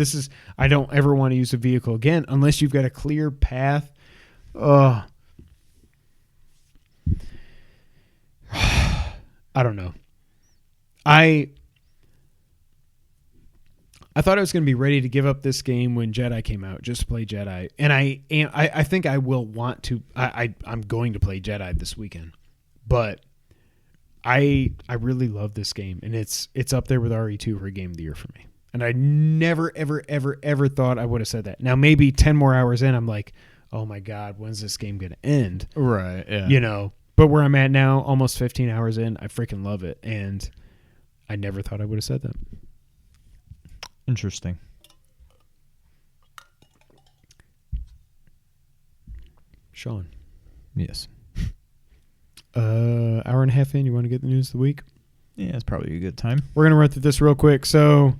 I don't ever want to use a vehicle again unless you've got a clear path. I don't know. I thought I was going to be ready to give up this game when Jedi came out, just to play Jedi. And I think I will want to. I'm going to play Jedi this weekend. But I really love this game, and it's up there with RE2 for Game of the Year for me. And I never, ever, ever, ever thought I would have said that. Now, maybe 10 more hours in, I'm like, oh my God, when's this game going to end? Right, yeah. You know? But where I'm at now, almost 15 hours in, I freaking love it. And I never thought I would have said that. Interesting. Sean. Yes. Hour and a half in, you want to get the news of the week? Yeah, it's probably a good time. We're going to run through this real quick. So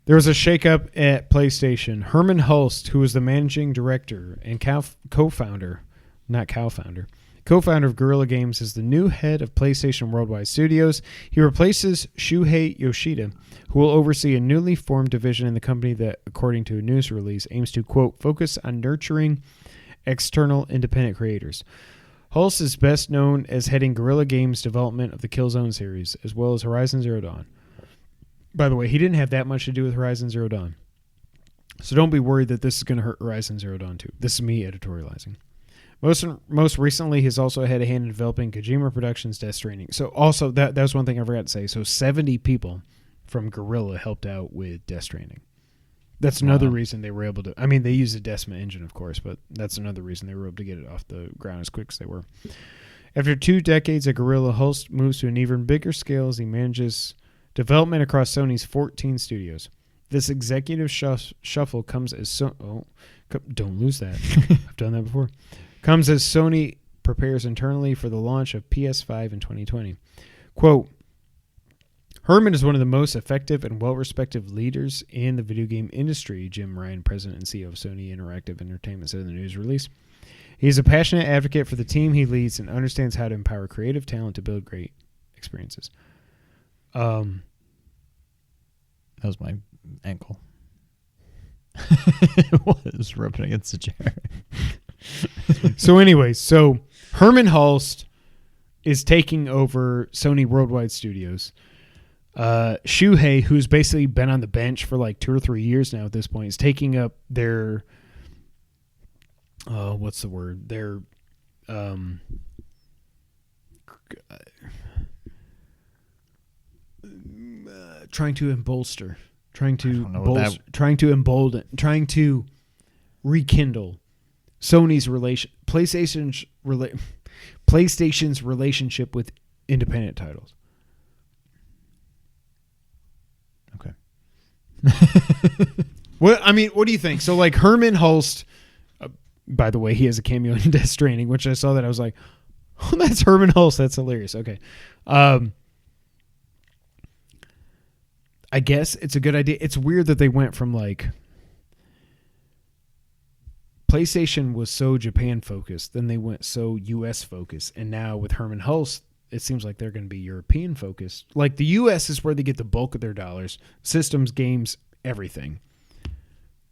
there was a shakeup at PlayStation. Herman Hulst, who was the managing director and co-founder of Guerrilla Games, is the new head of PlayStation Worldwide Studios. He replaces Shuhei Yoshida, who will oversee a newly formed division in the company that, according to a news release, aims to, quote, focus on nurturing external independent creators. Hulse is best known as heading Guerrilla Games' development of the Killzone series, as well as Horizon Zero Dawn. By the way, he didn't have that much to do with Horizon Zero Dawn. So don't be worried that this is going to hurt Horizon Zero Dawn 2. This is me editorializing. Most recently, he's also had a hand in developing Kojima Productions' Death Stranding. So also, that was one thing I forgot to say. So 70 people from Guerrilla helped out with Death Stranding. That's another reason they were able to... I mean, they used a Decima engine, of course, but that's another reason they were able to get it off the ground as quick as they were. After 2 decades at Guerrilla, Hulst moves to an even bigger scale as he manages development across Sony's 14 studios. This executive shuffle comes as... don't lose that. I've done that before. Comes as Sony prepares internally for the launch of PS5 in 2020. Quote, Herman is one of the most effective and well-respected leaders in the video game industry, Jim Ryan, president and CEO of Sony Interactive Entertainment, said in the news release. He is a passionate advocate for the team he leads and understands how to empower creative talent to build great experiences. That was my ankle. It was rubbing against the chair. So anyways, Herman Hulst is taking over Sony Worldwide Studios. Shuhei, who's basically been on the bench for like 2 or 3 years now at this point, is taking up their what's the word? Their trying to embolster, trying to rekindle Sony's PlayStation's relationship with independent titles. Okay. What do you think? So like Herman Hulst, By the way, he has a cameo in Death Stranding, which I saw that I was like, oh, that's Herman Hulst. That's hilarious. Okay. I guess it's a good idea. It's weird that they went from like PlayStation was so Japan focused, then they went so US focused, and now with Herman Hulst, it seems like they're going to be European focused. Like the US is where they get the bulk of their dollars, systems, games, everything.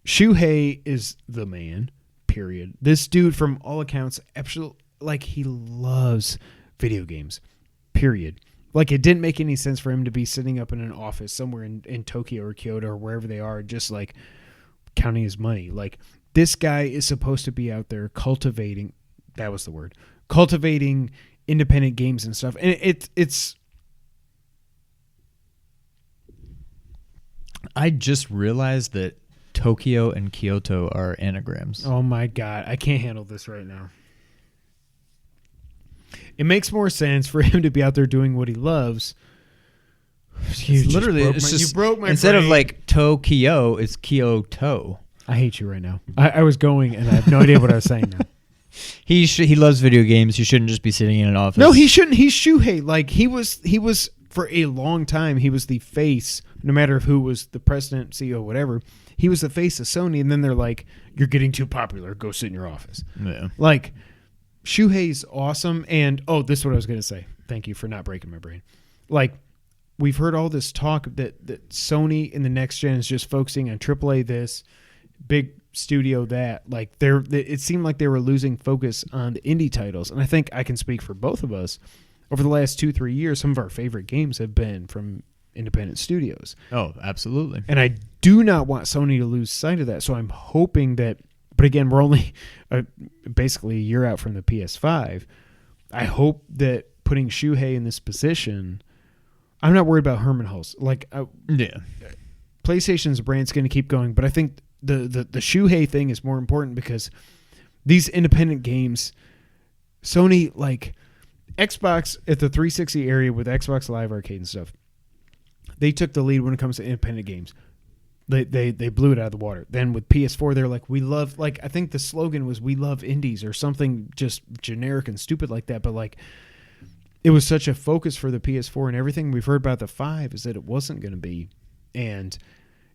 Shuhei is the man. Period. This dude, from all accounts, absolutely, like, he loves video games. Period. Like, it didn't make any sense for him to be sitting up in an office somewhere in Tokyo or Kyoto or wherever they are, just like counting his money. Like, this guy is supposed to be out there cultivating. That was the word. Cultivating independent games and stuff. And it's. I just realized that Tokyo and Kyoto are anagrams. Oh my God. I can't handle this right now. It makes more sense for him to be out there doing what he loves. You broke my instead brain. of like Tokyo, it's Kyoto. I hate you right now. I was going and I have no idea what I was saying now. He loves video games. He shouldn't just be sitting in an office. No, he shouldn't. He's Shuhei. Like he was for a long time. He was the face, no matter who was the president, CEO, whatever. He was the face of Sony, and then they're like, "You're getting too popular. Go sit in your office." Yeah. Like Shuhei's awesome, and this is what I was gonna say. Thank you for not breaking my brain. Like we've heard all this talk that Sony in the next gen is just focusing on AAA this, big studio that. Like it seemed like they were losing focus on the indie titles, and I think I can speak for both of us. Over the last 2-3 years, some of our favorite games have been from independent studios. Oh, absolutely. And I do not want Sony to lose sight of that. So I'm hoping that, but again, we're only basically a year out from the PS5. I hope that putting Shuhei in this position, I'm not worried about Herman Hulst. Like, PlayStation's brand's going to keep going, but I think the Shuhei thing is more important because these independent games, Sony, like Xbox at the 360 area with Xbox Live Arcade and stuff, they took the lead when it comes to independent games. They blew it out of the water. Then with PS4, they're like, we love, like, I think the slogan was, we love indies or something just generic and stupid like that. But like, it was such a focus for the PS4, and everything we've heard about the 5 is that it wasn't going to be. And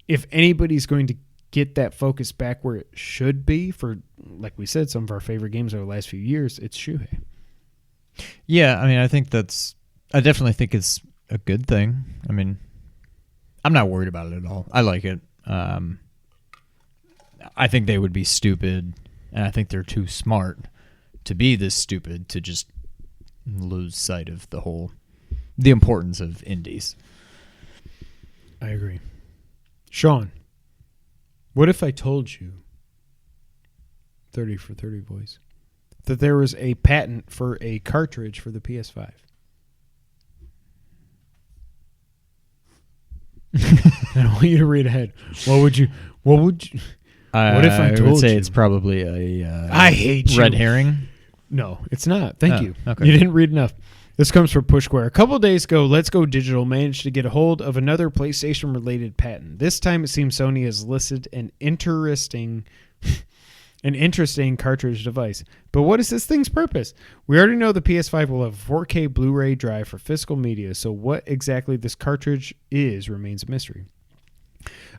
if anybody's going to get that focus back where it should be for, like we said, some of our favorite games over the last few years, it's Shuhei. Yeah, I mean, I definitely think it's a good thing. I mean, I'm not worried about it at all. I like it. I think they would be stupid, and I think they're too smart to be this stupid to just lose sight of the importance of indies. I agree. Sean, what if I told you, 30 for 30 voice, that there was a patent for a cartridge for the PS5? I don't want you to read ahead. What if I told you? I would say it's probably a I hate red you. herring. No, it's not. Thank you. Okay. You didn't read enough. This comes from Push Square. A couple of days ago, Let's Go Digital managed to get a hold of another PlayStation-related patent. This time, it seems Sony has listed an interesting cartridge device. But what is this thing's purpose? We already know the PS5 will have a 4K Blu-ray drive for physical media, so what exactly this cartridge is remains a mystery.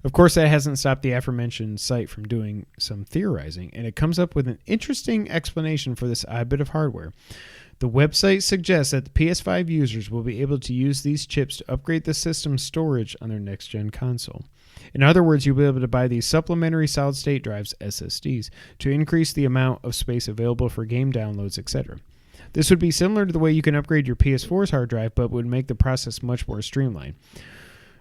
Of course, that hasn't stopped the aforementioned site from doing some theorizing, and it comes up with an interesting explanation for this odd bit of hardware. The website suggests that the PS5 users will be able to use these chips to upgrade the system's storage on their next-gen console. In other words, you'll be able to buy these supplementary solid-state drives, SSDs, to increase the amount of space available for game downloads, etc. This would be similar to the way you can upgrade your PS4's hard drive, but would make the process much more streamlined.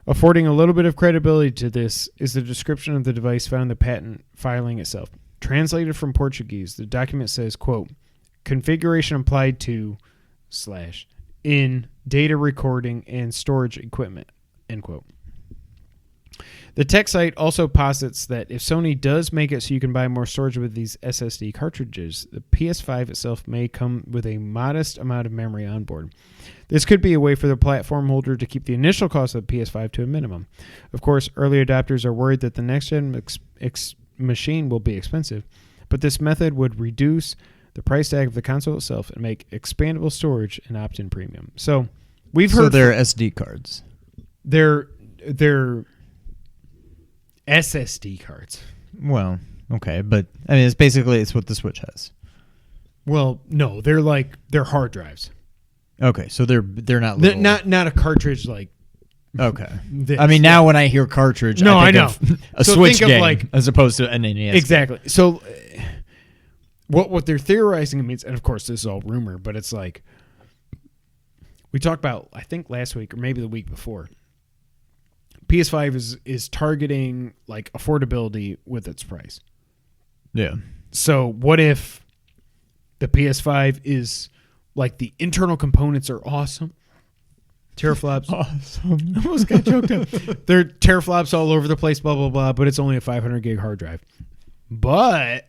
Affording a little bit of credibility to this is the description of the device found in the patent filing itself. Translated from Portuguese, the document says, quote, configuration applied to / in data recording and storage equipment, end quote. The tech site also posits that if Sony does make it so you can buy more storage with these SSD cartridges, the PS5 itself may come with a modest amount of memory on board. This could be a way for the platform holder to keep the initial cost of the PS5 to a minimum. Of course, early adopters are worried that the next-gen machine will be expensive, but this method would reduce the price tag of the console itself and make expandable storage an opt-in premium. So we've heard they're SD cards. They're SSD cards. Well, okay, but I mean, it's what the Switch has. Well, no, they're hard drives. Okay, so they're not They're little. not a cartridge like. Okay. This. I mean, now when I hear cartridge, No, I think I know. of a So Switch think of, game like- as opposed to an NES. Exactly. So what they're theorizing means, and of course this is all rumor, but it's like we talked about, I think last week or maybe the week before. PS5 is targeting like affordability with its price. Yeah. So what if the PS5 is like the internal components are awesome? Teraflops. Awesome. I almost got choked up. They're teraflops all over the place, blah, blah, blah, but it's only a 500 gig hard drive. But,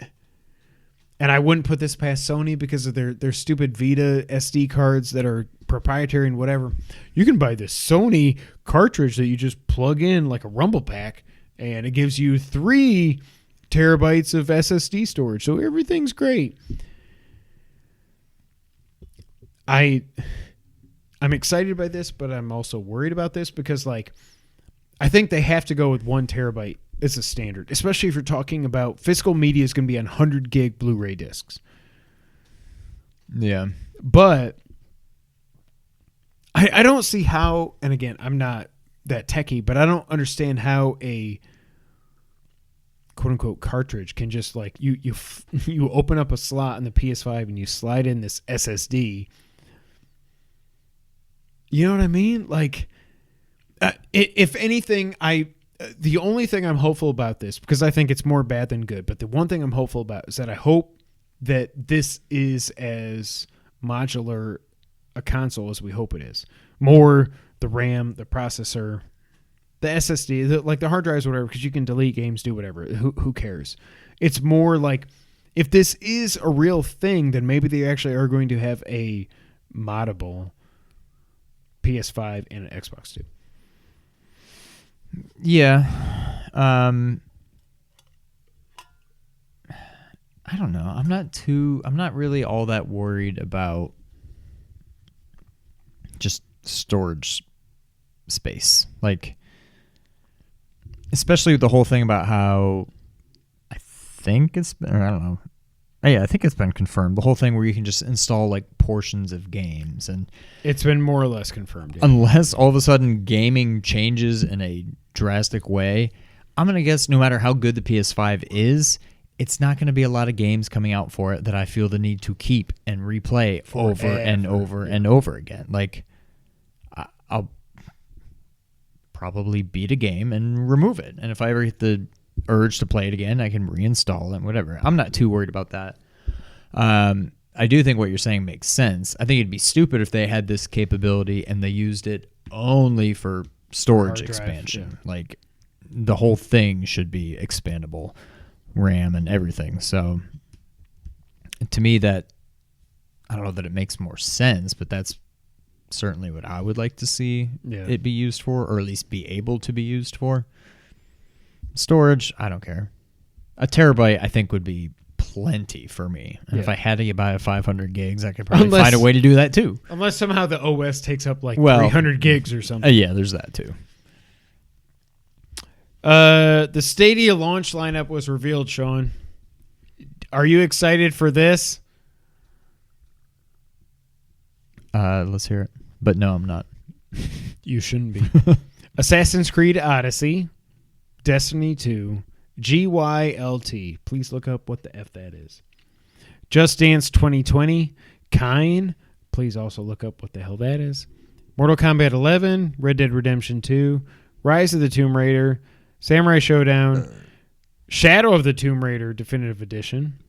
and I wouldn't put this past Sony because of their stupid Vita SD cards that are proprietary and whatever. You can buy this Sony cartridge that you just plug in like a Rumble Pack, and it gives you 3 terabytes of SSD storage. So everything's great. I'm excited by this, but I'm also worried about this because, like, I think they have to go with 1 terabyte as a standard, especially if you're talking about physical media is going to be on 100 gig Blu-ray discs. Yeah. But I don't see how, and again, I'm not that techie, but I don't understand how a quote-unquote cartridge can just, like, you open up a slot in the PS5 and you slide in this SSD. You know what I mean? Like, if anything, the only thing I'm hopeful about this, because I think it's more bad than good, but the one thing I'm hopeful about is that I hope that this is as modular a console as we hope it is. More the RAM, the processor, the SSD, like the hard drives, whatever, because you can delete games, do whatever. Who cares? It's more like if this is a real thing, then maybe they actually are going to have a moddable PS5 and an Xbox too. Yeah. I don't know. I'm not really all that worried about just storage space. Like, especially with the whole thing about how I think it's been, or I don't know. Yeah, I think it's been confirmed. The whole thing where you can just install like portions of games, and it's been more or less confirmed. Yeah. Unless all of a sudden gaming changes in a drastic way, I'm going to guess no matter how good the PS5 is, it's not going to be a lot of games coming out for it that I feel the need to keep and replay over and over and over again. Like, I'll probably beat a game and remove it. And if I ever get the urge to play it again, I can reinstall it, whatever. I'm not too worried about that. I do think what you're saying makes sense. I think it'd be stupid if they had this capability and they used it only for storage expansion. Yeah. Like, the whole thing should be expandable RAM and everything. So to me, that, I don't know that it makes more sense, but that's certainly what I would like to see it be used for, or at least be able to be used for. Storage, I don't care. A terabyte, I think, would be plenty for me. And if I had to buy a 500 gigs, I could probably find a way to do that too. Unless somehow the OS takes up like 300 gigs or something. Yeah, there's that too. The Stadia launch lineup was revealed, Sean. Are you excited for this? Let's hear it. But no, I'm not. You shouldn't be. Assassin's Creed Odyssey, Destiny 2, GYLT. Please look up what the F that is. Just Dance 2020, Kine. Please also look up what the hell that is. Mortal Kombat 11, Red Dead Redemption 2, Rise of the Tomb Raider, Samurai Showdown, Shadow of the Tomb Raider Definitive Edition,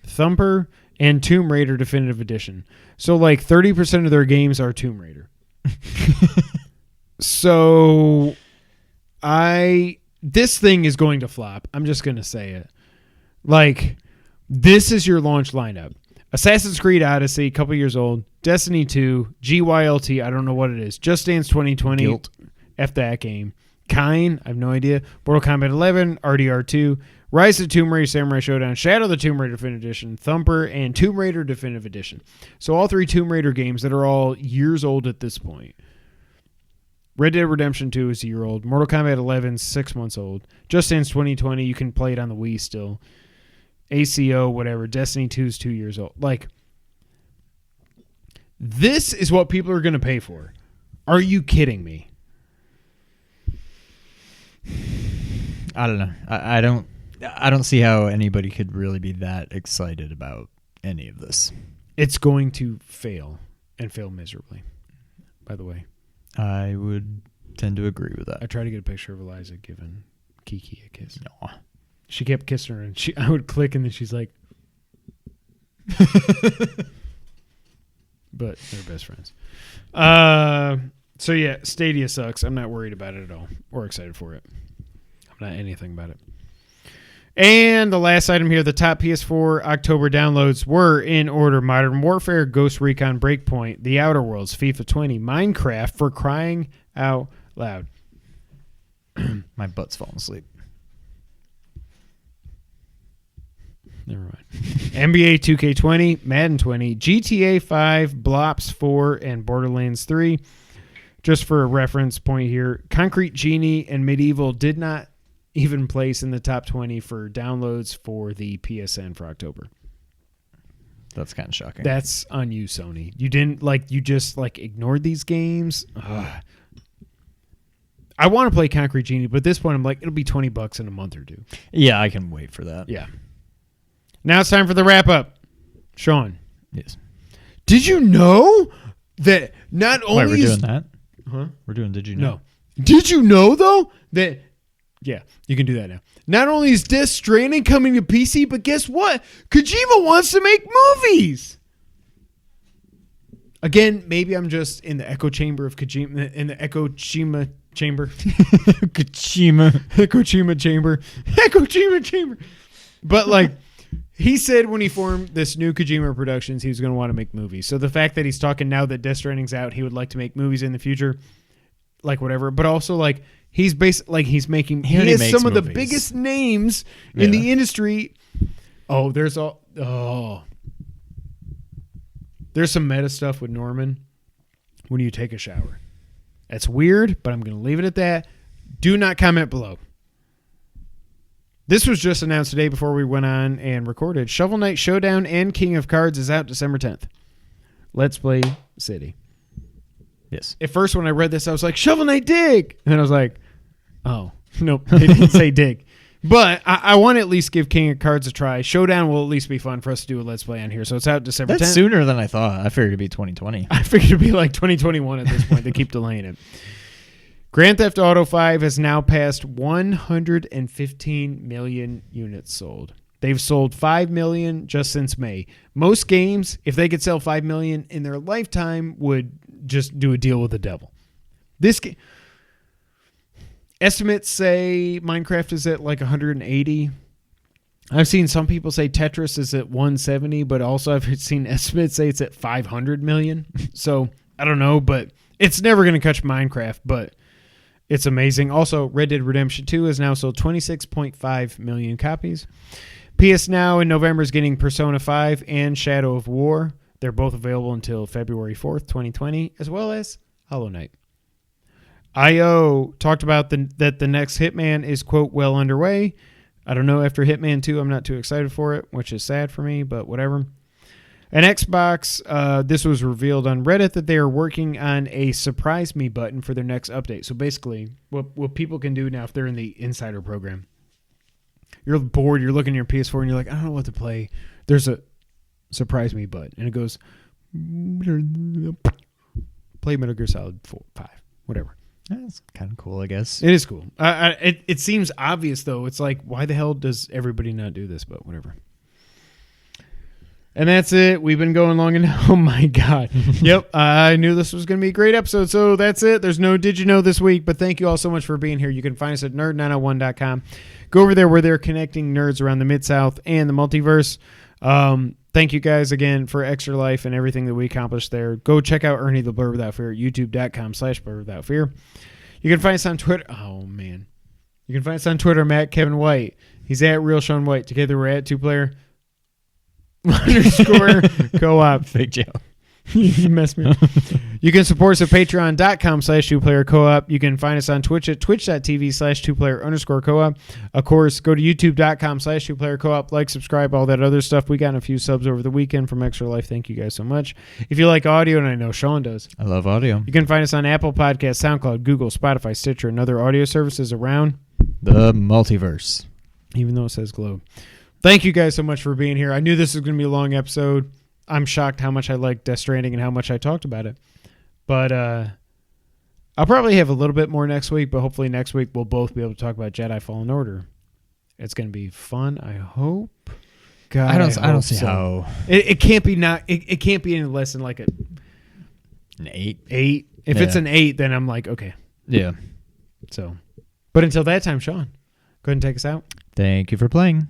Thumper, and Tomb Raider Definitive Edition. So like 30% of their games are Tomb Raider. So this thing is going to flop. I'm just going to say it. Like, this is your launch lineup. Assassin's Creed Odyssey, a couple years old. Destiny 2, GYLT, I don't know what it is. Just Dance 2020. Guilt. F that game. Kine, I have no idea. Mortal Kombat 11, RDR2, Rise of the Tomb Raider Samurai Showdown, Shadow of the Tomb Raider Definitive Edition, Thumper, and Tomb Raider Definitive Edition. So all 3 Tomb Raider games that are all years old at this point. Red Dead Redemption 2 is a year old. Mortal Kombat 11 is 6 months old. Just Dance 2020, you can play it on the Wii still. ACO, whatever. Destiny 2 is 2 years old. Like, this is what people are going to pay for. Are you kidding me? I don't know. I don't see how anybody could really be that excited about any of this. It's going to fail and fail miserably, by the way. I would tend to agree with that. I tried to get a picture of Eliza giving Kiki a kiss. No. She kept kissing her, and I would click, and then she's like... But they're best friends. So, yeah, Stadia sucks. I'm not worried about it at all or excited for it. I'm not anything about it. And the last item here, the top PS4 October downloads were in order: Modern Warfare, Ghost Recon Breakpoint, The Outer Worlds, FIFA 20, Minecraft, for crying out loud. My butt's falling asleep. Never mind. NBA 2K20, Madden 20, GTA 5, Blops 4, and Borderlands 3. Just for a reference point here, Concrete Genie and Medieval did not even place in the top 20 for downloads for the PSN for October. That's kind of shocking. That's on you, Sony. You didn't you just ignored these games. Ugh. I want to play Concrete Genie, but at this point I'm like, it'll be $20 in a month or two. Yeah, I can wait for that. Yeah. Now it's time for the wrap up. Sean. Yes. Did you know that not only Wait, we're doing that? Huh? We're doing Did You Know? No. Did you know, though, that... Yeah, you can do that now. Not only is Death Stranding coming to PC, but guess what? Kojima wants to make movies! Again, maybe I'm just in the echo chamber of Kojima... In the Echo-Chima chamber. Kojima. Echo-Chima chamber. Echo-Chima chamber. But, he said when he formed this new Kojima Productions, he was going to want to make movies. So the fact that he's talking now that Death Stranding's out, he would like to make movies in the future, whatever. But also, he's he's making... He has some of the biggest names in the industry. Oh, there's some meta stuff with Norman when you take a shower. That's weird, but I'm going to leave it at that. Do not comment below. This was just announced today before we went on and recorded. Shovel Knight Showdown and King of Cards is out December 10th. Let's Play City. Yes. At first, when I read this, I was like, Shovel Knight dig! And then I was like, oh, nope, they didn't say dig. But I want to at least give King of Cards a try. Showdown will at least be fun for us to do a Let's Play on here. So it's out December 10th. That's sooner than I thought. I figured it'd be 2020. I figured it'd be 2021 at this point. They keep delaying it. Grand Theft Auto 5 has now passed 115 million units sold. They've sold 5 million just since May. Most games, if they could sell 5 million in their lifetime, would just do a deal with the devil. This game, estimates say Minecraft is at 180. I've seen some people say Tetris is at 170, but also I've seen estimates say it's at 500 million. So I don't know, but it's never going to catch Minecraft, but it's amazing. Also, Red Dead Redemption 2 has now sold 26.5 million copies. PS Now in November is getting Persona 5 and Shadow of War. They're both available until February 4th, 2020, as well as Hollow Knight. IO talked about that the next Hitman is, quote, well underway. I don't know, after Hitman 2, I'm not too excited for it, which is sad for me, but whatever. An Xbox, this was revealed on Reddit that they are working on a surprise me button for their next update. So basically, what people can do now if they're in the insider program, you're bored, you're looking at your PS4 and you're like, I don't know what to play. There's a surprise me button, and it goes, play Metal Gear Solid 5, whatever. That's kind of cool, I guess. It is cool. It seems obvious, though. It's like, why the hell does everybody not do this? But whatever. And that's it. We've been going long enough. Oh, my God. Yep. I knew this was going to be a great episode. So that's it. There's no Did You Know this week. But thank you all so much for being here. You can find us at nerd901.com. Go over there where they're connecting nerds around the Mid-South and the multiverse. Thank you guys again for Extra Life and everything that we accomplished there. Go check out Ernie the Blur Without Fear at youtube.com/Blur Without Fear. You can find us on Twitter. Oh, man. You can find us on Twitter. I'm at Kevin White. He's at Real Sean White. Together we're at 2player _ co-op. Fake Joe. You messed me up. You can support us at patreon.com/2playercoop. You can find us on Twitch at twitch.tv/2player_co-op. Of course, go to youtube.com/2playercoop. Like, subscribe, all that other stuff. We got a few subs over the weekend from Extra Life. Thank you guys so much. If you like audio, and I know Sean does, I love audio. you can find us on Apple Podcasts, SoundCloud, Google, Spotify, Stitcher, and other audio services around the multiverse. Even though it says Globe. Thank you guys so much for being here. I knew this was going to be a long episode. I'm shocked how much I like Death Stranding and how much I talked about it. But I'll probably have a little bit more next week, but hopefully next week we'll both be able to talk about Jedi Fallen Order. It's going to be fun, I hope. God, I don't see how. It can't be it can't be any less than like an 8. 8. If it's an 8, then I'm like, okay. Yeah. So, but until that time, Sean, go ahead and take us out. Thank you for playing.